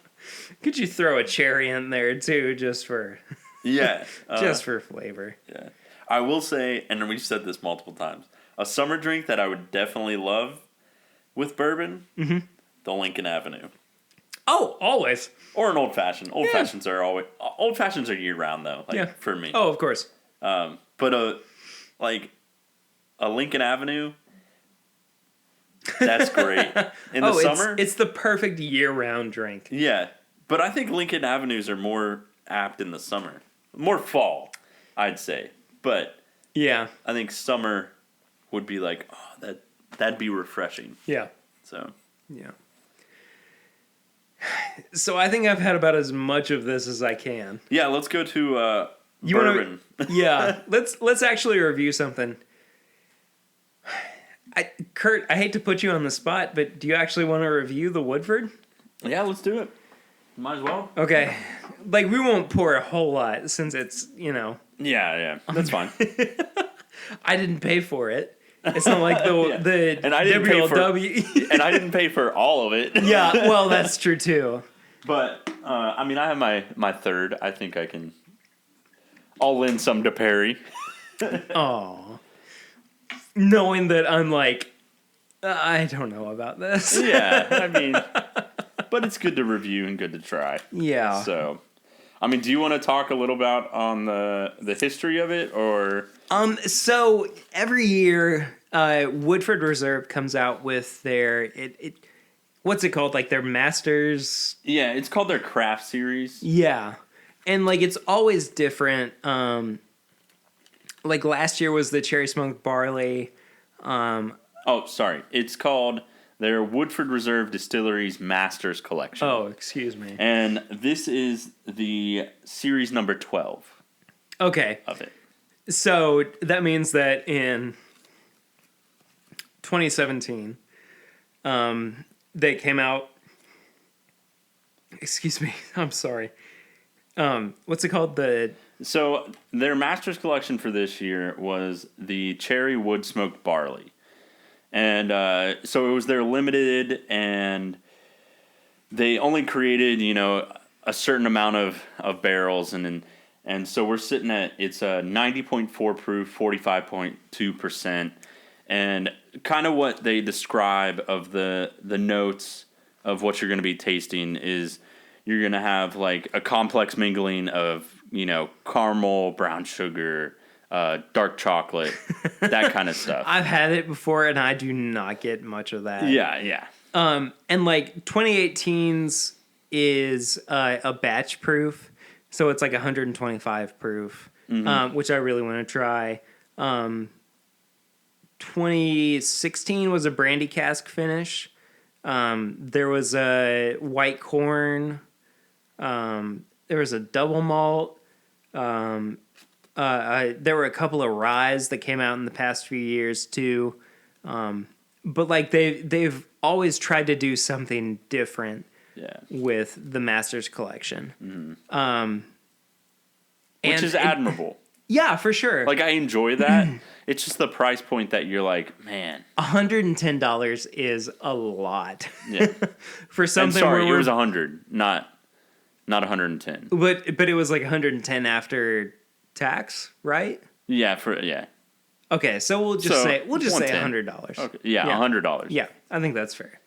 Could you throw a cherry in there too, just for just for flavor? Yeah. I will say, and we've said this multiple times, a summer drink that I would definitely love with bourbon, the Lincoln Avenue. Oh, always. Or an old fashioned. Old fashions are year round though. For me. Oh, of course. But a Lincoln Avenue, that's great. In the summer, it's the perfect year round drink. Yeah, but I think Lincoln Avenues are more apt in the summer, more fall, I'd say. But yeah, I think summer would be like, that'd be refreshing. Yeah. So yeah. So I think I've had about as much of this as I can. Yeah, let's go to bourbon. Yeah, let's actually review something. Kurt, I hate to put you on the spot, but do you actually want to review the Woodford? Yeah, let's do it. Might as well. Okay. Like, we won't pour a whole lot since it's, Yeah, that's fine. I didn't pay for it. It's not like the and I didn't WLW. and I didn't pay for all of it. Yeah, well, that's true too. But I have my third. I think I'll lend some to Perry. Oh, knowing that I'm like, I don't know about this. Yeah, I mean, but it's good to review and good to try. Yeah. So, I mean, do you want to talk a little about on the history of it, or? So every year, Woodford Reserve comes out with their what's it called? Like their Masters. Yeah, it's called their craft series. Yeah, and like it's always different. Like last year was the cherry smoked barley. Oh, sorry. It's called their Woodford Reserve Distilleries Masters Collection. Oh, excuse me. And this is the series number 12. Okay. Of it. So that means that in 2017, they came out. Excuse me. I'm sorry. What's it called? So their Masters Collection for this year was the Cherry Wood Smoked Barley. And so it was their limited, and they only created, a certain amount of barrels. And so we're sitting at, it's a 90.4 proof, 45.2%. And kind of what they describe of the notes of what you're going to be tasting is you're going to have like a complex mingling of, caramel, brown sugar, dark chocolate, that kind of stuff. I've had it before, and I do not get much of that. Yeah. And like 2018's is a batch proof, so it's like 125 proof, which I really want to try. 2016 was a brandy cask finish. There was a white corn. There was a double malt. There were a couple of ryes that came out in the past few years too. But like they've always tried to do something different with the Masters collection. Which is admirable. Yeah, for sure. Like I enjoy that. It's just the price point that you're like, man. $110 is a lot. Yeah. For something. And sorry, it was 100, not 110. But it was like 110 after tax, right? Yeah, Okay, so we'll just say $100. Okay. Yeah, $100. Yeah, I think that's fair.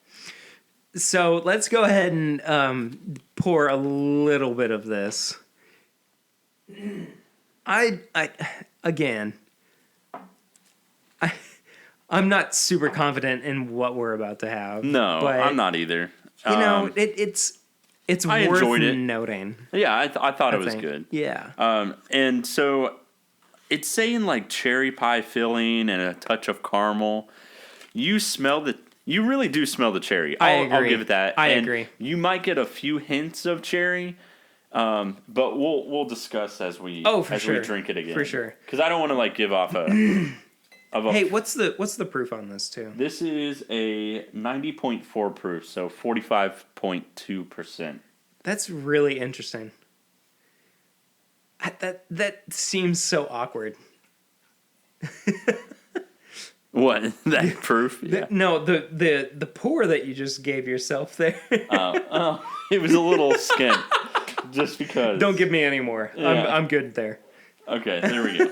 So let's go ahead and pour a little bit of this. I'm not super confident in what we're about to have. No, but, I'm not either. It's worth noting. Yeah, I thought it was good. Yeah. And so it's saying like cherry pie filling and a touch of caramel. You really do smell the cherry. I'll give it that. I agree. You might get a few hints of cherry. But we'll discuss as we drink it again. For sure. Because I don't want to like give off Hey, what's the proof on this too? This is a 90.4 proof, so 45.2%. That's really interesting. That seems so awkward. What? That proof? Yeah. No, the pour that you just gave yourself there. It was a little skint. Just because. Don't give me any more. Yeah. I'm good there. Okay, there we go.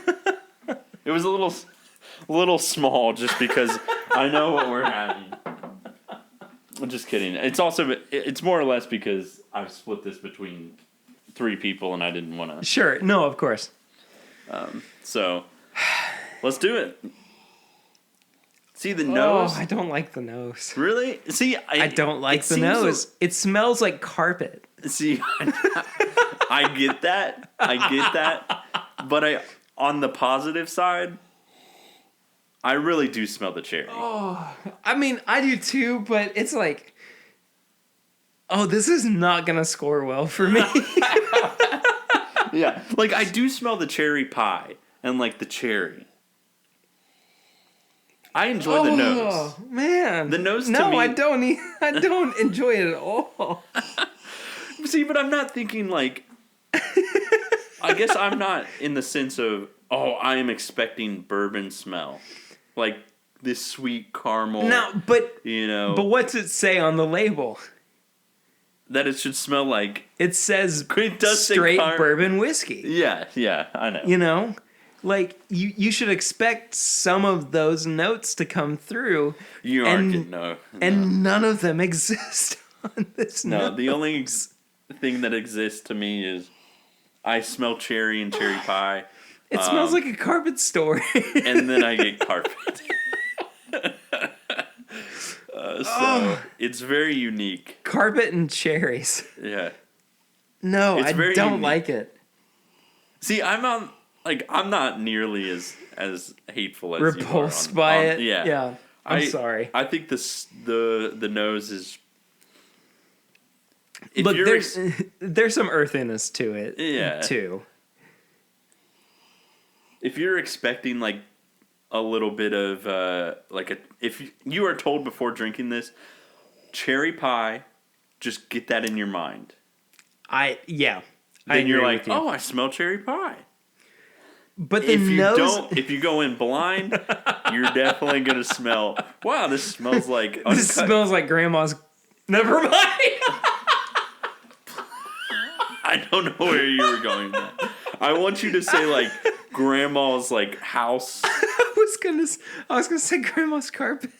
It was a little small just because I know what we're having. I'm just kidding. It's more or less because I've split this between 3 people and I didn't want to. Sure. No, of course. So let's do it. See the nose? Oh, I don't like the nose. Really? See, I don't like the nose. It smells like carpet. See, I get that. But on the positive side, I really do smell the cherry. Oh, I mean, I do too, but it's like, this is not going to score well for me. Yeah. Like, I do smell the cherry pie and, like, the cherry. I enjoy the nose. Oh man, The nose. No, to me, I don't. I don't enjoy it at all. See, but I'm not thinking like. I guess I'm not in the sense of I am expecting bourbon smell, like this sweet caramel. No, but But what's it say on the label? That it should smell like. It says It does straight say bourbon whiskey. Yeah, I know. Like you should expect some of those notes to come through. You aren't getting no. And none of them exist on this. No, the only thing that exists to me is I smell cherry and cherry pie. It smells like a carpet store. And then I get carpet. It's very unique. Carpet and cherries. Yeah. No, I don't unique. like it. See, I'm not nearly as hateful as repulsed you are by it. Yeah. I'm sorry. I think the nose is. Look, there's some earthiness to it. Yeah. Too. If you're expecting like a little bit of if you are told before drinking this, cherry pie, just get that in your mind. Then you're like, oh, I smell cherry pie. But if you go in blind, you're definitely gonna smell. Wow, this smells like. This smells like grandma's. Never mind. I don't know where you were going with that. I want you to say like grandma's like house. I was gonna say grandma's carpet.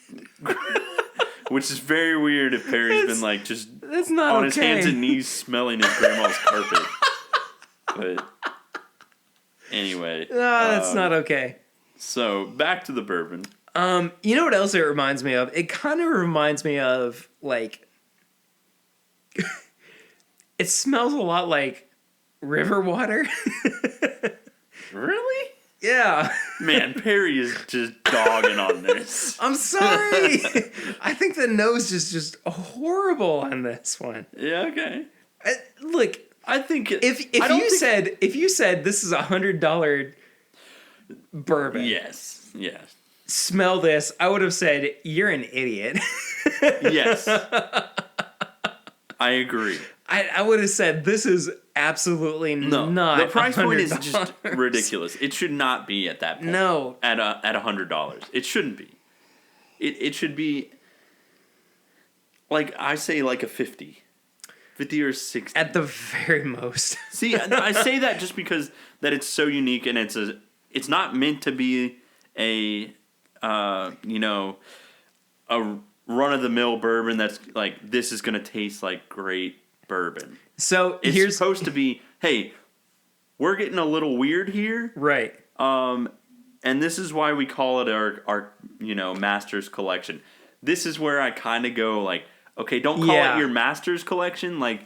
Which is very weird if Perry's been like just that's not on his hands and knees smelling his grandma's carpet. But anyway. That's not okay. So back to the bourbon. You know what else it reminds me of? It kind of reminds me of like it smells a lot like river water. Really? Yeah. Man, Perry is just dogging on this. I'm sorry. I think the nose is just horrible on this one. Yeah, okay. Look, I think if you said this is $100 bourbon. Yes. Smell this, I would have said you're an idiot. Yes. I agree. I would have said this is absolutely not. The price point is $100. just ridiculous. It should not be at that point. No, at $100, it shouldn't be. It should be like I say, like a 50 or 60 at the very most. See, I say that just because that it's so unique and it's not meant to be a run of the mill bourbon that's like this is gonna taste like great bourbon. So it's supposed to be, hey, we're getting a little weird here, right? And this is why we call it our master's collection. This is where I kind of go like, okay, don't call it your master's collection. Like,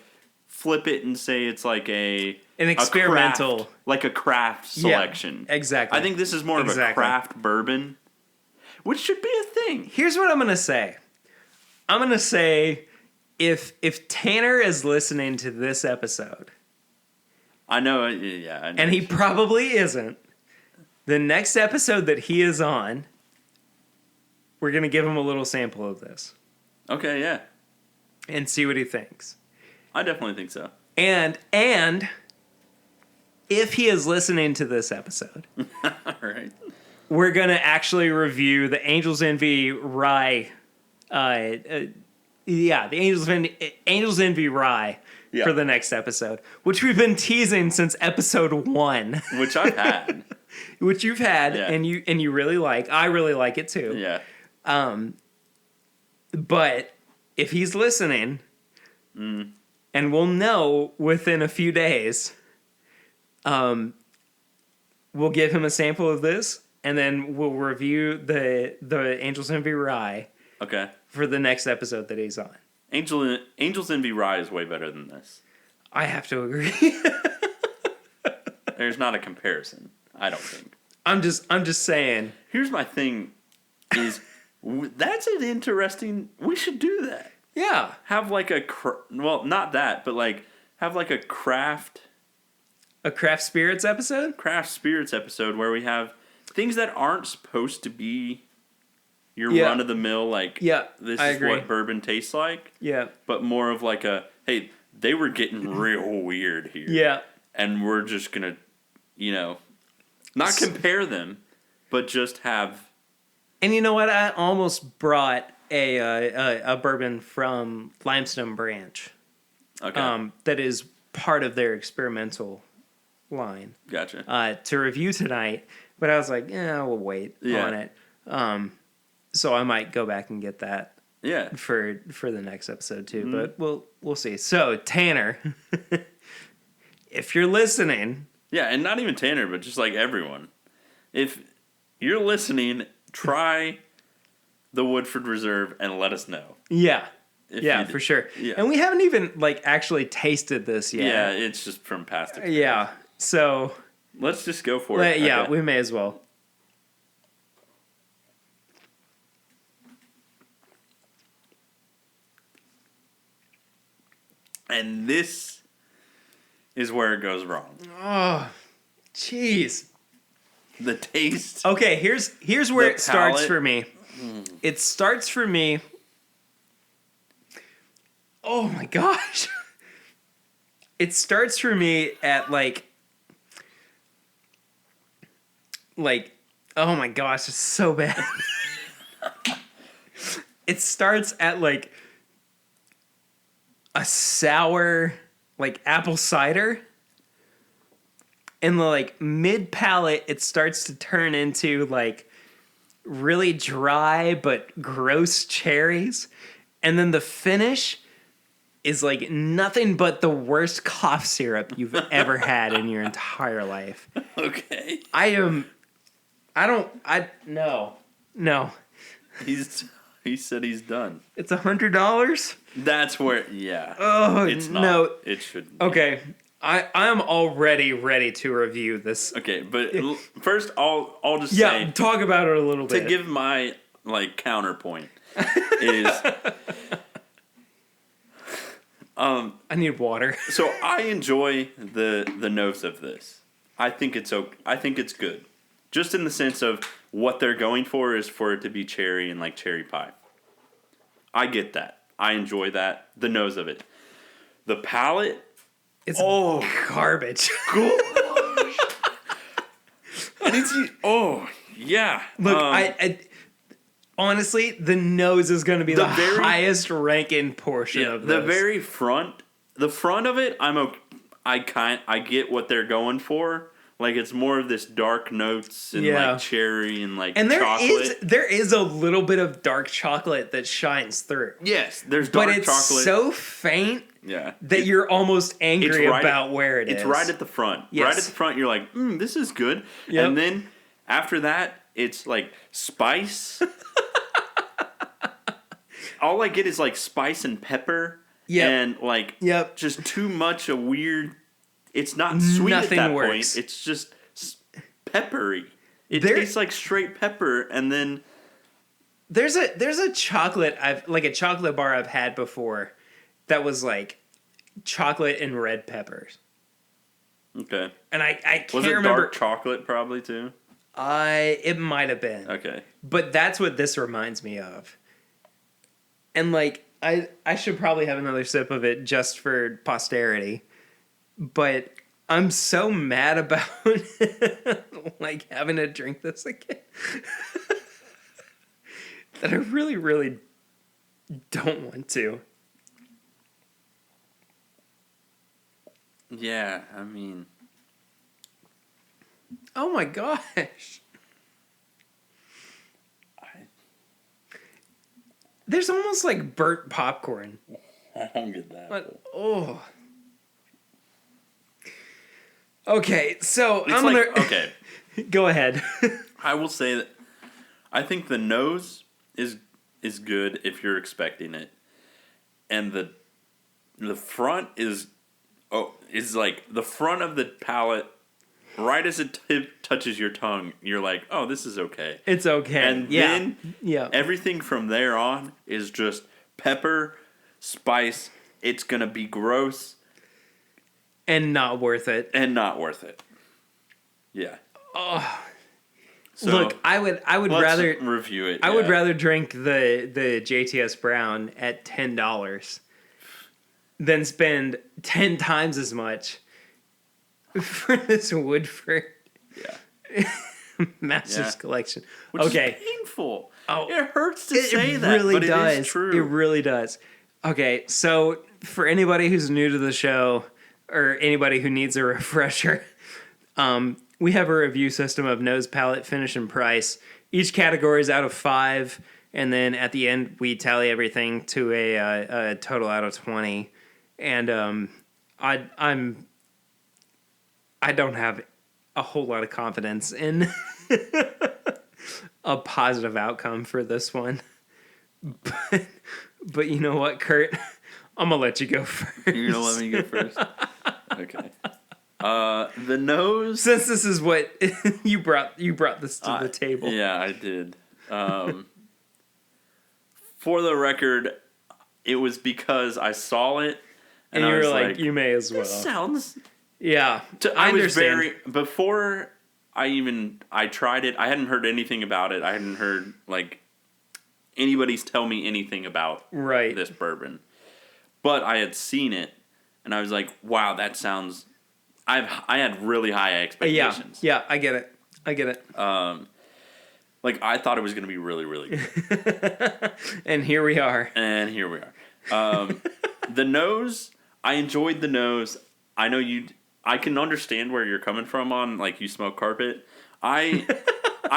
flip it and say it's like an experimental, like a craft selection. Yeah, exactly. I think this is more of a craft bourbon, which should be a thing. Here's what I'm gonna say. I'm gonna say, if Tanner is listening to this episode, I know, and he probably isn't. The next episode that he is on, we're gonna give him a little sample of this. Okay, yeah. And see what he thinks. I definitely think so. And if he is listening to this episode, all right, we're gonna actually review the Angel's Envy Rye. The Angel's Envy Rye for the next episode, which we've been teasing since episode 1. Which I've had. Which you've had, and you really like. I really like it too. Yeah. But if he's listening, and we'll know within a few days, we'll give him a sample of this, and then we'll review the Angel's Envy Rye. Okay. For the next episode that he's on. Angel's Envy Rye is way better than this. I have to agree. There's not a comparison, I don't think. I'm just saying. Here's my thing is that's an interesting, we should do that. Yeah. Have like not that, but like have like a craft spirits episode? Craft spirits episode where we have things that aren't supposed to be your run of the mill, like, this I is agree. what bourbon tastes like. Yeah. But more of like hey, they were getting real weird here. Yeah. And we're just going to, not compare them, but just have. And you know what? I almost brought a bourbon from Limestone Branch. Okay. That is part of their experimental line. Gotcha. To review tonight, but I was like, we'll wait on it. So I might go back and get that. Yeah. For the next episode too, but we'll see. So Tanner, if you're listening, yeah, and not even Tanner, but just like everyone, if you're listening, try the Woodford Reserve and let us know. Yeah. For sure. Yeah. And we haven't even actually tasted this yet. Yeah, it's just from past experience. Yeah. So let's just go for it. Yeah, we may as well. And this is where it goes wrong. Oh, jeez. The taste. Okay, here's where it starts for me. It starts for me. Oh my gosh. It starts for me at oh my gosh, it's so bad. It starts at a sour apple cider. In the mid palate, it starts to turn into really dry but gross cherries. And then the finish is nothing but the worst cough syrup you've ever had in your entire life. Okay. No. He said he's done. It's $100? That's where, yeah. Oh, it's not. No. It shouldn't. Okay. I'm already ready to review this. Okay, but first I'll just say. Yeah, talk about it a little bit. To give my, counterpoint is... I need water. So I enjoy the nose of this. I think it's good. Just in the sense of what they're going for is for it to be cherry and cherry pie. I get that. I enjoy that. The nose of it. The palate. It's garbage. And yeah. Look, I honestly, the nose is going to be the highest ranking portion of this. The very front, the front of it, I get what they're going for. It's more of this dark notes and cherry and chocolate. There is a little bit of dark chocolate that shines through. Yes, there's dark chocolate. But it's so faint that you're almost angry about where it is. It's right at the front. Yes. Right at the front, you're like, this is good. Yep. And then after that, it's spice. All I get is spice and pepper. Yep. And just too much a weird... It's not sweet Nothing at that works. point. It's just peppery. It tastes like straight pepper, and then there's a chocolate a chocolate bar I've had before that was chocolate and red peppers. Okay. And I can't remember. Was it remember. Dark chocolate probably too? It might have been. Okay. But that's what this reminds me of. And I should probably have another sip of it just for posterity. But I'm so mad about having to drink this again that I really, really don't want to. Yeah, I mean... Oh my gosh. There's almost burnt popcorn. I don't get that. Oh... Okay, so it's I'm gonna... Okay. Go ahead. I will say that I think the nose is good if you're expecting it. And the front is the front of the palate, right as it touches your tongue, you're like, oh, this is okay. It's okay. And then everything from there on is just pepper, spice. It's going to be gross. And not worth it. Yeah. Oh. So look, I would let's rather review it. I would rather drink the JTS Brown at $10 than spend 10 times as much for this Woodford. Yeah. Masters Collection. Which okay. is painful. Oh, it hurts to say that, really but does. it is true. It really does. Okay, so for anybody who's new to the show or anybody who needs a refresher, we have a review system of nose, palate, finish, and price. Each category is out of 5, and then at the end we tally everything to a total out of 20. And I don't have a whole lot of confidence in a positive outcome for this one. But you know what, Kurt? I'm going to let you go first. You're going to let me go first? Okay. The nose... Since this is what... you brought this to the table. Yeah, I did. For the record, it was because I saw it, and you were like, you may as well. This sounds... Yeah, I was very... Before I tried it, I hadn't heard anything about it. I hadn't heard, anybody's tell me anything about this bourbon. But I had seen it, and I was like, wow, that sounds... I had really high expectations. Yeah, I get it. I thought it was going to be really, really good. And here we are. The nose, I enjoyed the nose. I know I can understand where you're coming from on, you smoke carpet. I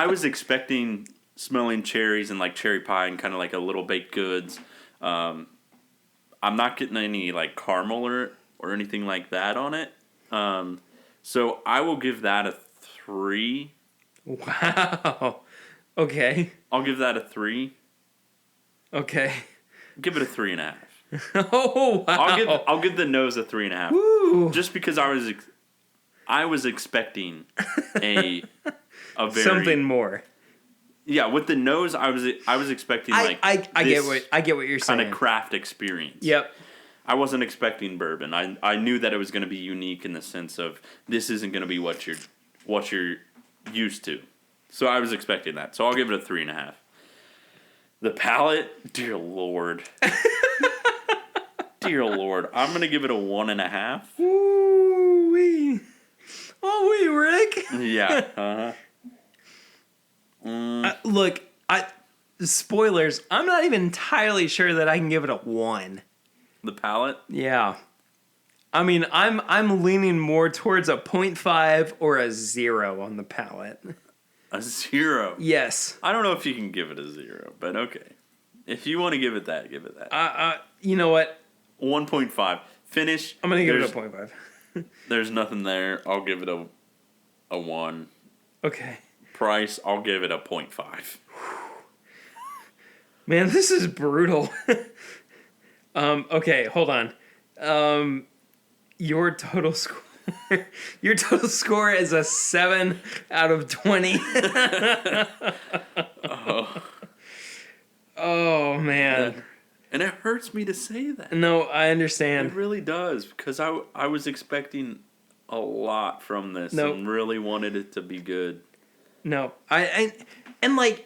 was expecting smelling cherries and, cherry pie and kind of, a little baked goods. I'm not getting any, caramel or anything like that on it. So I will give that a 3. Wow. Okay. I'll give that a 3. Okay. Give it a 3.5. Oh wow. I'll give the nose a 3.5. Woo. Just because I was expecting a very something more. Yeah, with the nose, I was expecting I get what you're saying. Kind of craft experience. Yep. I wasn't expecting bourbon. I knew that it was going to be unique in the sense of this isn't going to be what you're used to. So I was expecting that. So I'll give it a 3.5. The palate, dear Lord. Dear Lord. I'm going to give it a 1.5. Ooh-wee. Oh, Rick. Yeah. Look, spoilers, I'm not even entirely sure that I can give it a 1. The palate? Yeah. I mean, I'm leaning more towards a 0.5 or a 0 on the palate. A 0? Yes. I don't know if you can give it a 0, but okay. If you want to give it that, give it that. You know what? 1.5. Finish. I'm going to give it a 0.5. There's nothing there. I'll give it a 1. Okay. Price, I'll give it a 0.5. Man, this is brutal. Okay, hold on. Your total score is a 7 out of 20. Oh man. And it hurts me to say that. No, I understand. It really does, because I was expecting a lot from this and really wanted it to be good. No. And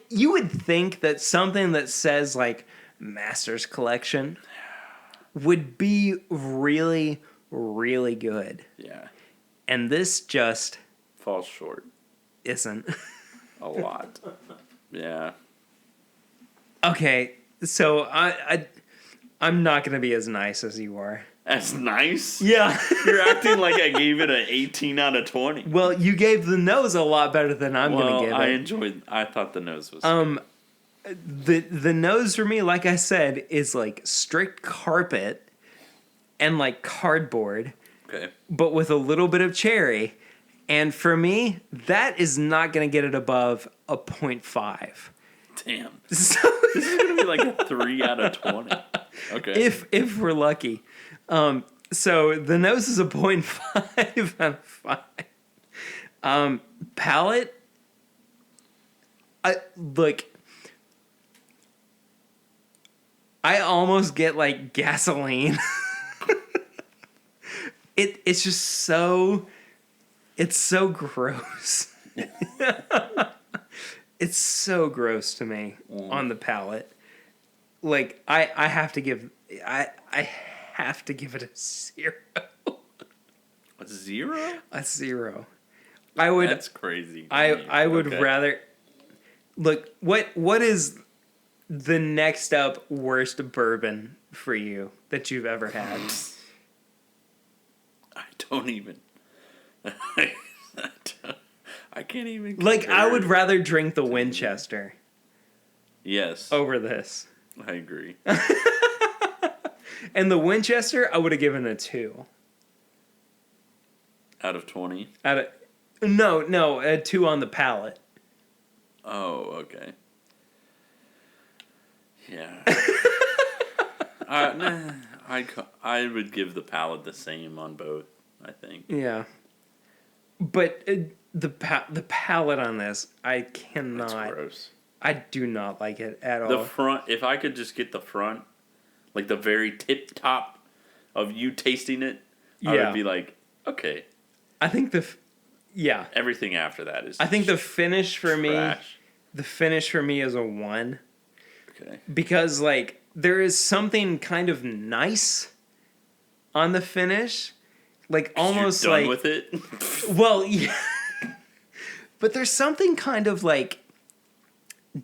you would think that something that says Masters Collection would be really, really good. Yeah. And this just falls short. Isn't. A lot. Yeah. Okay, so I'm not going to be as nice as you are. As nice? Yeah. You're acting like I gave it an 18 out of 20. Well, you gave the nose a lot better than I'm going to give it. I thought the nose was good. The nose for me, like I said, is strict carpet and cardboard. Okay. But with a little bit of cherry. And for me, that is not going to get it above a 0.5. Damn. So this is going to be a 3 out of 20. Okay. If we're lucky. So the nose is a 0.5 out of 5. Palate, I almost get gasoline. It's just so, it's so gross. It's so gross to me on the palate. Like I have to give I have to give it a 0. A 0? A 0. I would. That's crazy. I would rather look. What is the next up worst bourbon for you that you've ever had? I don't even. I can't even. Like compare. I would rather drink the Winchester. Yes. Over this. I agree. And the Winchester, I would have given a 2. Out of 20? No, a 2 on the palate. Oh, okay. Yeah. I would give the palate the same on both, I think. Yeah. But the palate on this, I cannot. That's gross. I do not like it at all. The front, if I could just get the front, like the very tip top of you tasting it, I would be like, okay. I think everything after that is. I think the finish for trash. The finish for me is a 1. Okay. Because like there is something kind of nice on the finish, like almost you're done like with it. Well, yeah. But there's something kind of like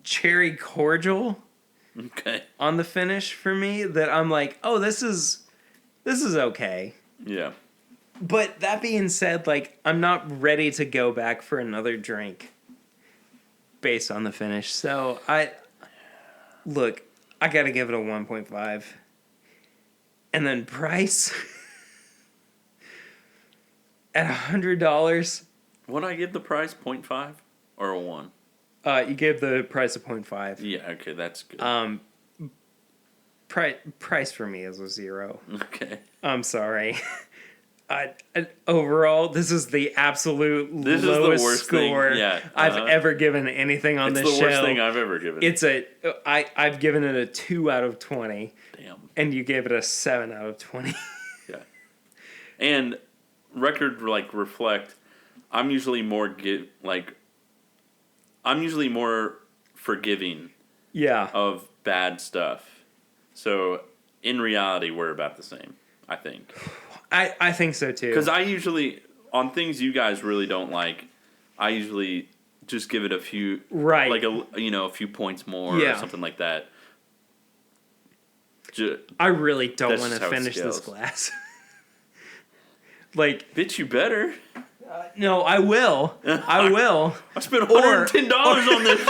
cherry cordial. Okay. On the finish for me that I'm like, oh, this is okay. Yeah. But that being said, like, I'm not ready to go back for another drink based on the finish. So, I got to give it a 1.5. And then price at $100. Would I give the price 0.5 or a 1? You gave the price a 0.5. Yeah, okay, that's good. Price for me is a 0. Okay. I'm sorry. Overall, this is the absolute lowest score I've ever given anything on this show. It's the worst thing I've ever given. I've given it a 2 out of 20. Damn. And you gave it a 7 out of 20. Yeah. And record reflect, I'm usually more forgiving. Yeah. Of bad stuff. So in reality, we're about the same, I think. I think so too. Because I usually, on things you guys really don't like, I usually just give it a few, like a few points more or something like that. I really don't want to finish this glass. Bitch, you better. No, I will. I will. I spent $110 on this.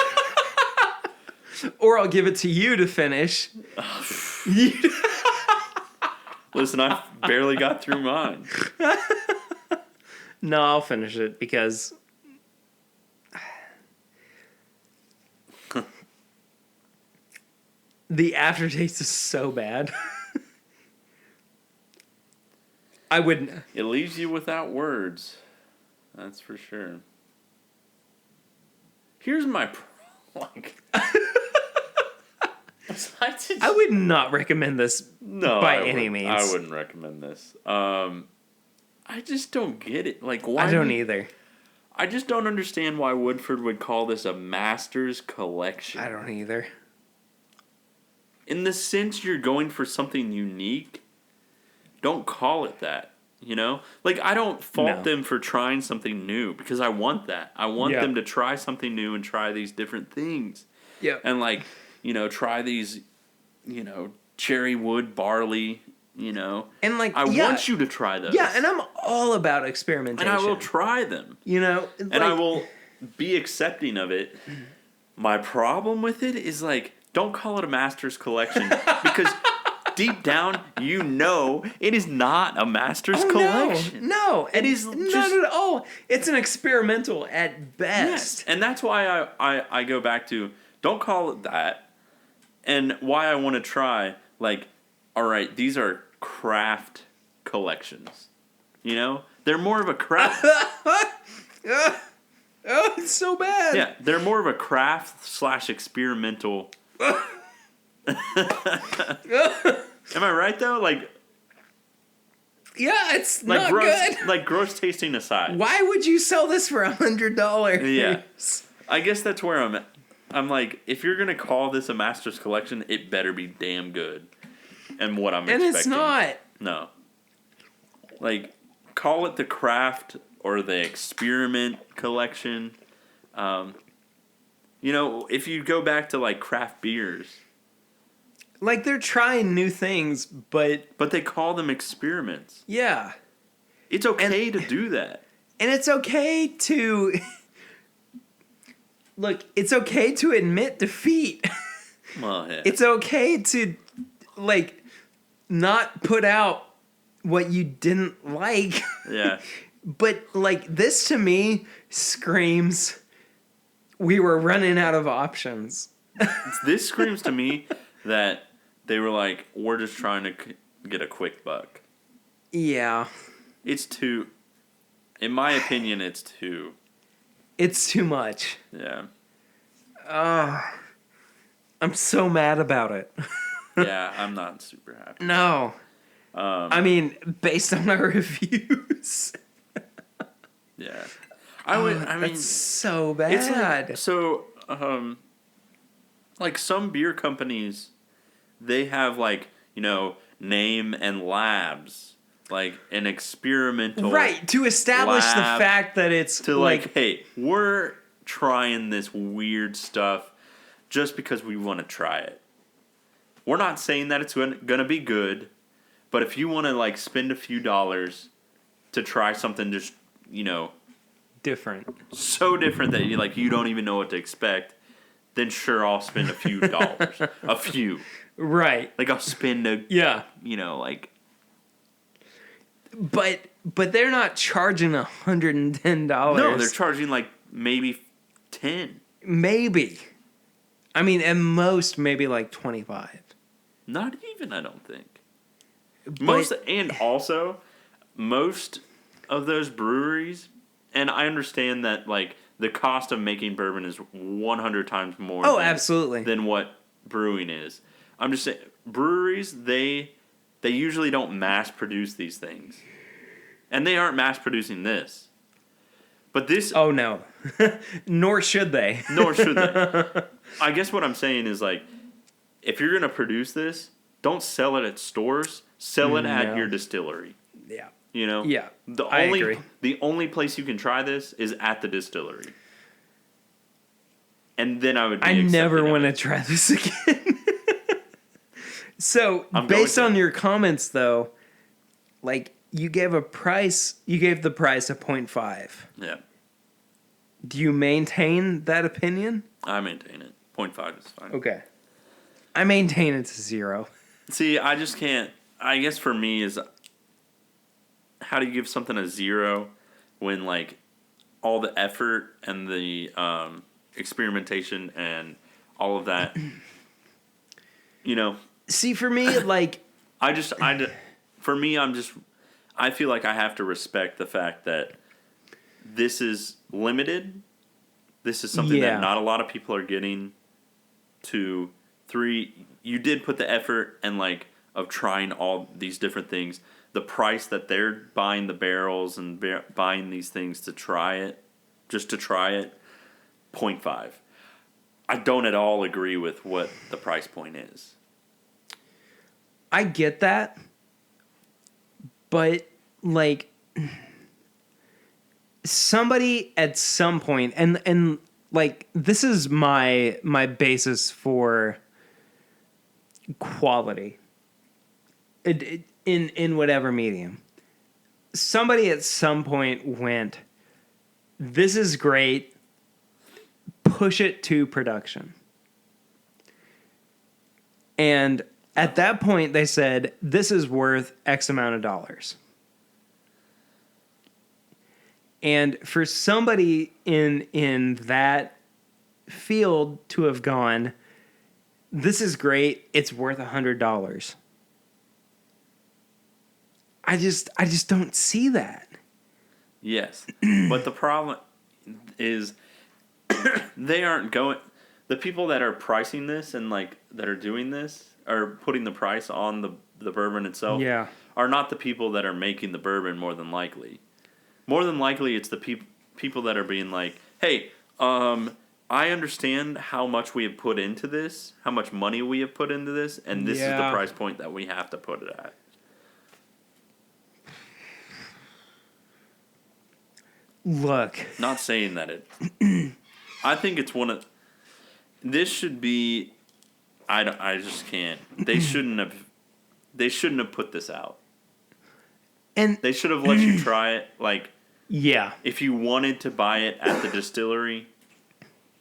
Or I'll give it to you to finish. Listen, I barely got through mine. No, I'll finish it because the aftertaste is so bad. I wouldn't. It leaves you without words. That's for sure. Here's my problem. I would not recommend this by any means. I wouldn't recommend this. I just don't get it. Why? I don't either. I just don't understand why Woodford would call this a master's collection. I don't either. In the sense you're going for something unique, don't call it that. You know? I don't fault them for trying something new because I want that. I want them to try something new and try these different things. Yeah. And try these, cherry wood barley, And I want you to try those. Yeah, and I'm all about experimentation. And I will try them. And I will be accepting of it. My problem with it is don't call it a master's collection because deep down it is not a master's collection. No, it is not at all. It's an experimental at best. Yes, and that's why I go back to don't call it that. And why I want to try, all right, these are craft collections. They're more of a craft. Oh, it's so bad. Yeah, they're more of a craft / experimental. Am I right, though? Yeah, it's not good. Gross tasting aside. Why would you sell this for $100? Yeah. I guess that's where I'm at. I'm like, if you're gonna call this a master's collection, it better be damn good. And what I'm expecting. And it's not. No. Like, call it the craft or the experiment collection. You know, if you go back to like craft beers. Like, they're trying new things, but they call them experiments. Yeah. It's okay to do that. And it's okay to... Look, it's okay to admit defeat. Well, yeah. It's okay to, like, not put out what you didn't like. Yeah. But, like, this to me screams we were running out of options. This screams to me that they were like, we're just trying to get a quick buck. Yeah. It's too... In my opinion, it's too... It's too much. Yeah. I'm so mad about it. Yeah, I'm not super happy. No. I mean, based on our reviews. Yeah. I mean, that's so bad. It's like, so, like some beer companies, they have like, you know, name and labs. Like an experimental right, to establish the lab fact that it's to like, hey, we're trying this weird stuff just because we want to try it. We're not saying that it's going to be good, but if you want to like spend a few dollars to try something just, you know, different, so different that you don't even know what to expect, then sure, I'll spend a few dollars. A few. Right. Like I'll spend you know, like. But they're not charging $110. No, they're charging like maybe 10. Maybe. I mean, at most, maybe like 25. Not even, I don't think. But, Most of those breweries, and I understand that like the cost of making bourbon is 100 times more. Absolutely. Than what brewing is. I'm just saying, breweries they usually don't mass produce these things, and they aren't mass producing this. But this... Oh, no. Nor should they. Nor should they. I guess what I'm saying is, like, if you're going to produce this, don't sell it at stores. Sell it at your distillery. Yeah. You know? Yeah, I agree. The only place you can try this is at the distillery. And then I would be I never want to try this again. So, based on your comments, though, like, you gave the price a 0.5. Yeah. Do you maintain that opinion? I maintain it. 0.5 is fine. Okay. I maintain it to 0. See, I just can't... I guess for me is... How do you give something a 0 when, like, all the effort and the experimentation and all of that, you know... See, for me, like... I feel like I have to respect the fact that this is limited. This is something that not a lot of people are getting. 2, 3, you did put the effort and like of trying all these different things. The price that they're buying the barrels and buying these things to try it, just to try it, 0.5. I don't at all agree with what the price point is. I get that, but like somebody at some point, and like this is my basis for quality in whatever medium. Somebody at some point went, "This is great. Push it to production," and at that point, they said, this is worth X amount of dollars. And for somebody in that field to have gone, this is great, it's worth $100. I just don't see that. Yes. But the problem is they aren't going... The people that are pricing this and like that are doing this are putting the price on the bourbon itself are not the people that are making the bourbon more than likely. More than likely, it's the people that are being like, hey, I understand how much we have put into this, how much money we have put into this, and this is the price point that we have to put it at. Look. Not saying that it... I think it's one of... This should be... I just can't. They shouldn't have put this out. And they should have let you try it. Like, yeah. If you wanted to buy it at the distillery,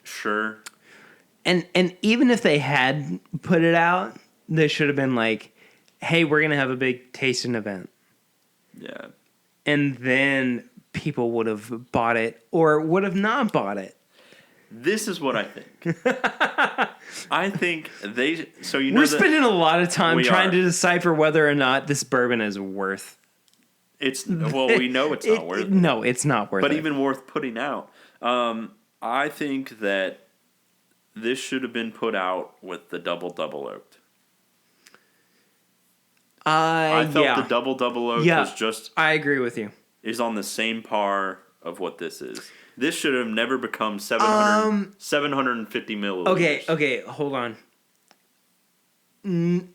sure. And even if they had put it out, they should have been like, hey, we're going to have a big tasting event. Yeah. And then people would have bought it or would have not bought it. This is what I think. I think they... So you know we're spending a lot of time trying to decipher whether or not this bourbon is worth... Well, we know it's not worth it. No, it's not worth it. But even worth putting out. I think that this should have been put out with the double oaked. I felt the double oaked was just... I agree with you. Is on the same par of what this is. This should have never become 750 milliliters. Okay, hold on.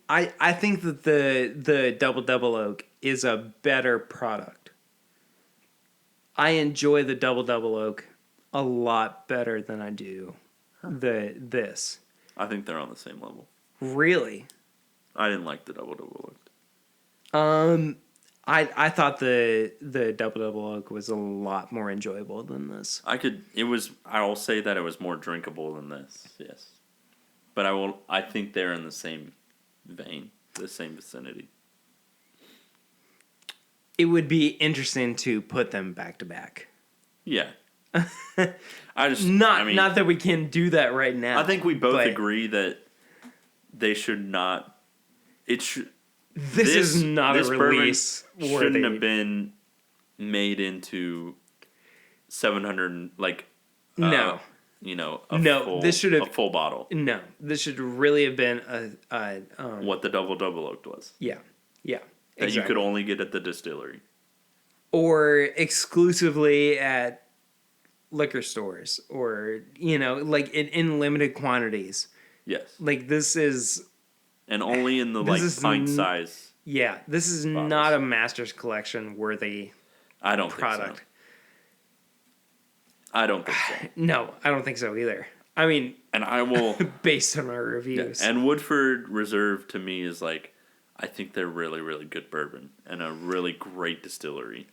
I think that the double oak is a better product. I enjoy the double oak a lot better than I do this. I think they're on the same level. Really? I didn't like the double oak. I thought the double oak was a lot more enjoyable than this. I will say that it was more drinkable than this, yes. But I think they're in the same vein, the same vicinity. It would be interesting to put them back to back. Yeah. Not that we can do that right now. I think we both agree that they should not. This is not a release worthy. Shouldn't have been made into 700 no. This should have a full bottle. No, this should really have been what the double oaked was. Yeah. That you could only get at the distillery. Or exclusively at liquor stores or, in limited quantities. Yes. Like this is... And only in the pint size. Yeah, this is bottles. Not a Master's Collection worthy product. Think so. I don't think so. No, I don't think so either. I mean... And I will... based on our reviews. Yeah. And Woodford Reserve to me is I think they're really, really good bourbon and a really great distillery.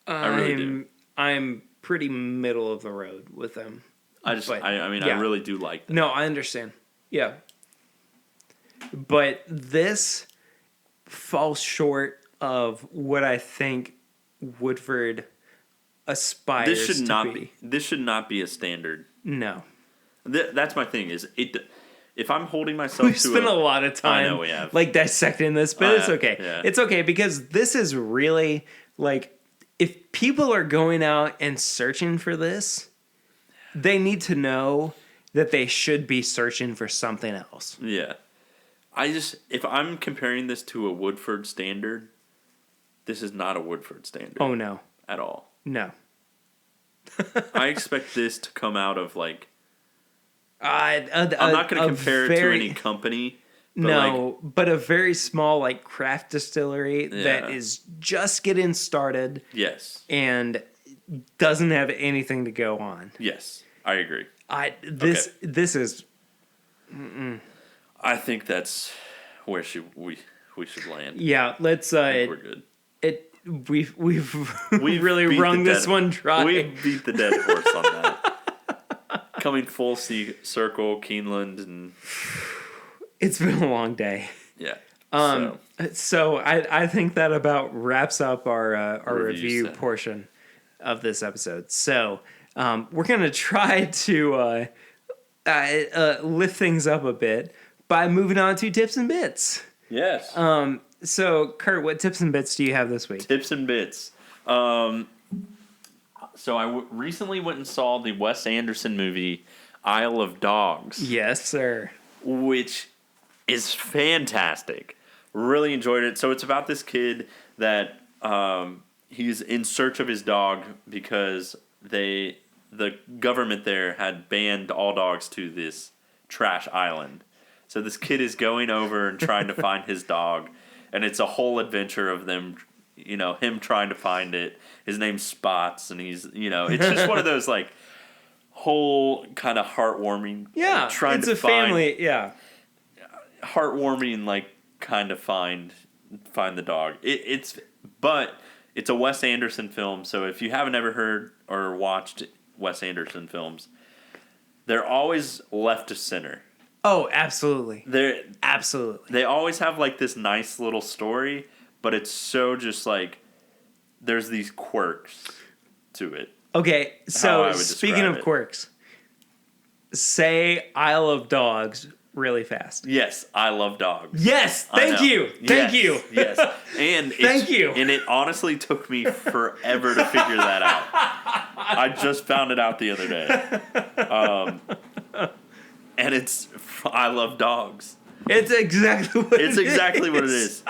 I really do. I'm pretty middle of the road with them. I really do like them. No, I understand. Yeah. But this falls short of what I think Woodford aspires to be. This should not be a standard. No. That's my thing. If I'm holding myself We've spent a lot of time I know we have. Dissecting this, but it's okay. Yeah. It's okay because this is really if people are going out and searching for this, they need to know that they should be searching for something else. Yeah. If I'm comparing this to a Woodford standard, this is not a Woodford standard. Oh, no. At all. No. I expect this to come out of I'm I'm not going to compare it to any company. But a very small craft distillery that is just getting started. Yes. And doesn't have anything to go on. Yes, I agree. This is. Mm-mm. I think that's where we should land. Yeah, let's. I think we're good. We've really wrung this one dry. We beat the dead horse on that. Coming full circle, Keeneland, and it's been a long day. Yeah. So I think that about wraps up our review portion of this episode. So we're gonna try to lift things up a bit by moving on to tips and bits. Yes. So Kurt, what tips and bits do you have this week? Tips and bits. So I recently went and saw the Wes Anderson movie Isle of Dogs. Yes, sir. Which is fantastic. Really enjoyed it. So it's about this kid that he's in search of his dog because the government there had banned all dogs to this trash island. So this kid is going over and trying to find his dog, and it's a whole adventure of them, him trying to find it. His name's Spots, and he's, it's just one of those like whole kind of heartwarming. Yeah, trying it's to a family. Yeah, heartwarming, like kind of find the dog. But it's a Wes Anderson film, so if you haven't ever heard or watched Wes Anderson films, they're always left to center. Oh, absolutely. Absolutely. They always have like this nice little story, but it's so just like there's these quirks to it. Okay, so speaking of quirks, say Isle of Dogs really fast. Yes, I love dogs. Yes, thank you. Thank you. Yes. And thank you. And it honestly took me forever to figure that out. I just found it out the other day. And it's I love dogs. It's exactly what it is.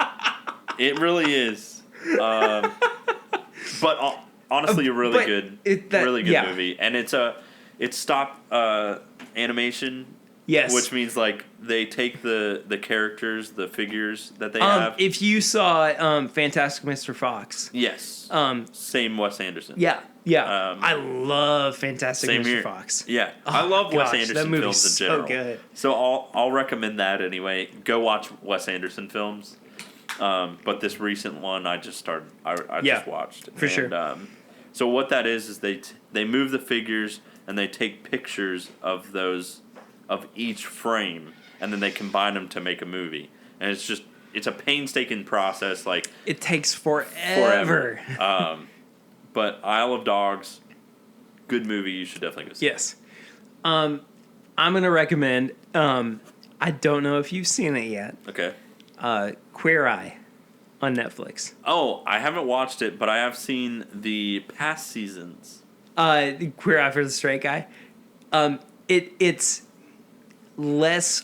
It really is. But honestly, a really good movie. And it's stop animation. Yes. Which means like they take the characters, the figures that they have. If you saw Fantastic Mr. Fox. Yes. Same Wes Anderson. Yeah. I love Fantastic Mr. Fox. Yeah. I love Wes Anderson films in general. So good. So I'll recommend that anyway. Go watch Wes Anderson films. But this recent one I just started I just watched. For sure. So what that is they move the figures and they take pictures of those of each frame, and then they combine them to make a movie. And it's a painstaking process. Like it takes forever. But Isle of Dogs, good movie. You should definitely go see. Yes. I'm gonna recommend. I don't know if you've seen it yet. Okay. Queer Eye on Netflix. Oh, I haven't watched it, but I have seen the past seasons. Queer Eye for the Straight Guy. It's less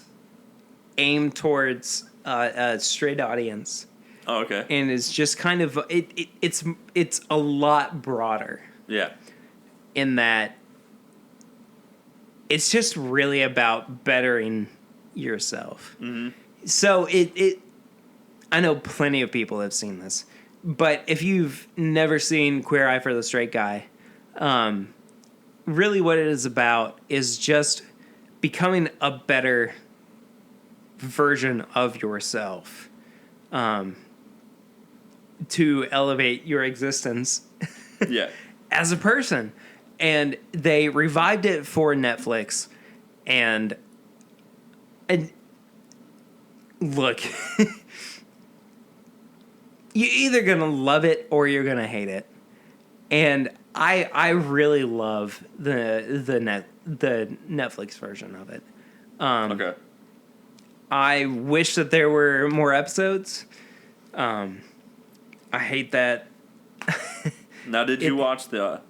aimed towards a straight audience. Oh, okay. And it's just kind of it's a lot broader. Yeah. In that it's just really about bettering yourself. Mm-hmm. So I know plenty of people have seen this, but if you've never seen Queer Eye for the Straight Guy, really what it is about is just becoming a better version of yourself, to elevate your existence as a person. And they revived it for Netflix, and look, you're either gonna love it or you're gonna hate it. And I really love the Netflix version of it. Okay. I wish that there were more episodes. I hate that. Now, did you watch the?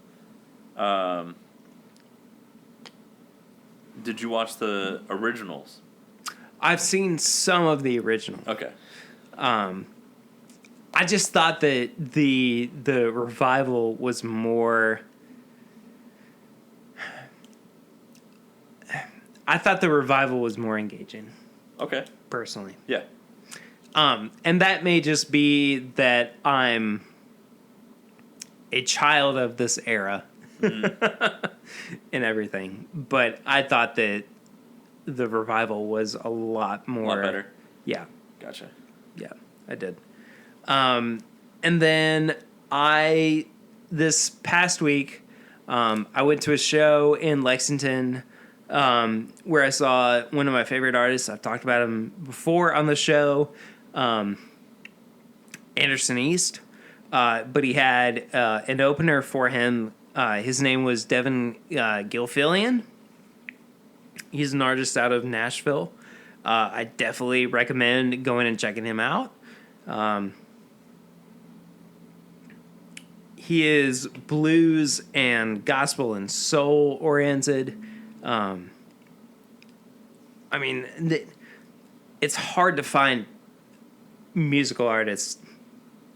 Did you watch the originals? I've seen some of the originals. Okay. I just thought that the revival was more. I thought the revival was more engaging. Okay. Personally. Yeah. And that may just be that I'm a child of this era and everything. But I thought that the revival was a lot more... A lot better? Yeah. Gotcha. Yeah, I did. And then this past week, I went to a show in Lexington where I saw one of my favorite artists. I've talked about him before on the show, Anderson East. But he had an opener for him. His name was Devin Gilfillian. He's an artist out of Nashville. I definitely recommend going and checking him out. He is blues and gospel and soul oriented. I mean, it's hard to find musical artists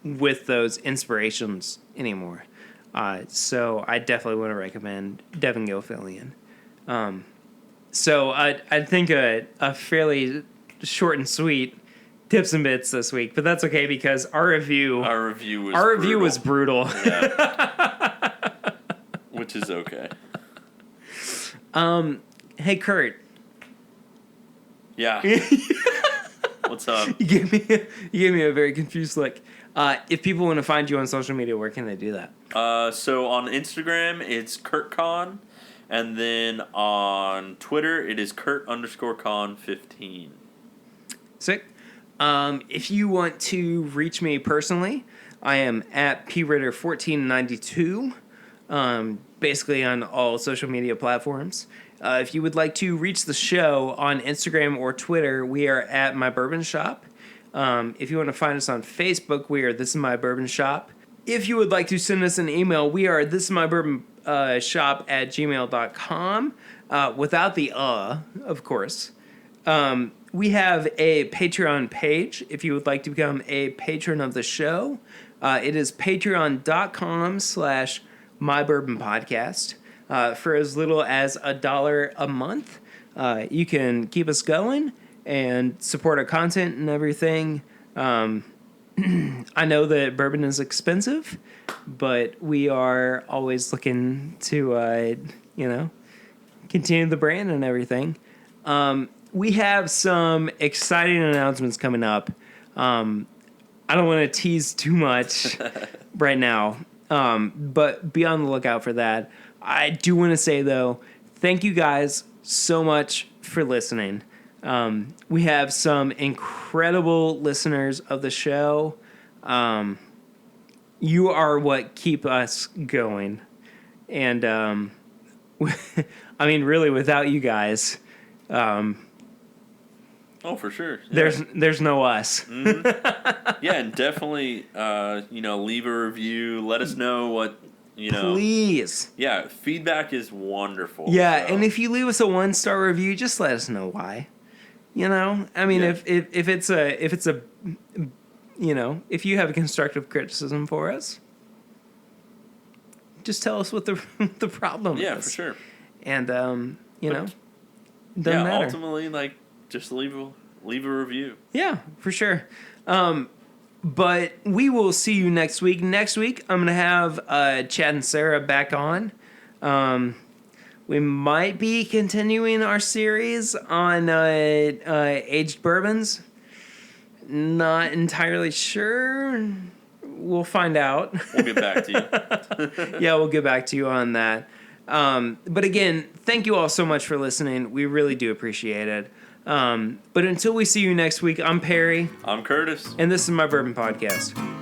with those inspirations anymore. So I definitely want to recommend Devon Gilfillian. So I think a fairly short and sweet tips and bits this week, but that's okay because our review was brutal. Yeah. Which is okay. Hey Kurt. Yeah. What's up? You gave me a very confused look. If people want to find you on social media, where can they do that? So on Instagram, it's KurtCon, and then on Twitter, it is Kurt_Con15. Sick. If you want to reach me personally, I am at pritter1492, basically on all social media platforms. If you would like to reach the show on Instagram or Twitter, we are at My Bourbon Shop. If you want to find us on Facebook, we are This Is My Bourbon Shop. If you would like to send us an email, we are thisismybourbonshop@gmail.com, without the of course. We have a Patreon page if you would like to become a patron of the show. It is patreon.com/mybourbonpodcast. For as little as $1 a month, you can keep us going and support our content and everything. I know that bourbon is expensive, but we are always looking to, continue the brand and everything. We have some exciting announcements coming up. I don't want to tease too much right now, but be on the lookout for that. I do want to say, though, thank you guys so much for listening. We have some incredible listeners of the show. You are what keep us going. And, I mean, really, without you guys... Oh, for sure. Yeah. There's no us. Mm-hmm. Yeah, and definitely, leave a review. Let us know what, Please. Yeah, feedback is wonderful. Yeah, so. And if you leave us a 1-star review, just let us know why. I mean, if it's a, if you have a constructive criticism for us, just tell us what the problem is. Yeah, for sure. And doesn't matter. Ultimately, just leave a review. Yeah, for sure. But we will see you next week. Next week, I'm going to have Chad and Sarah back on. We might be continuing our series on aged bourbons. Not entirely sure. We'll find out. We'll get back to you. Yeah, we'll get back to you on that. But again, thank you all so much for listening. We really do appreciate it. But until we see you next week, I'm Perry. I'm Curtis. And this is My Bourbon Podcast.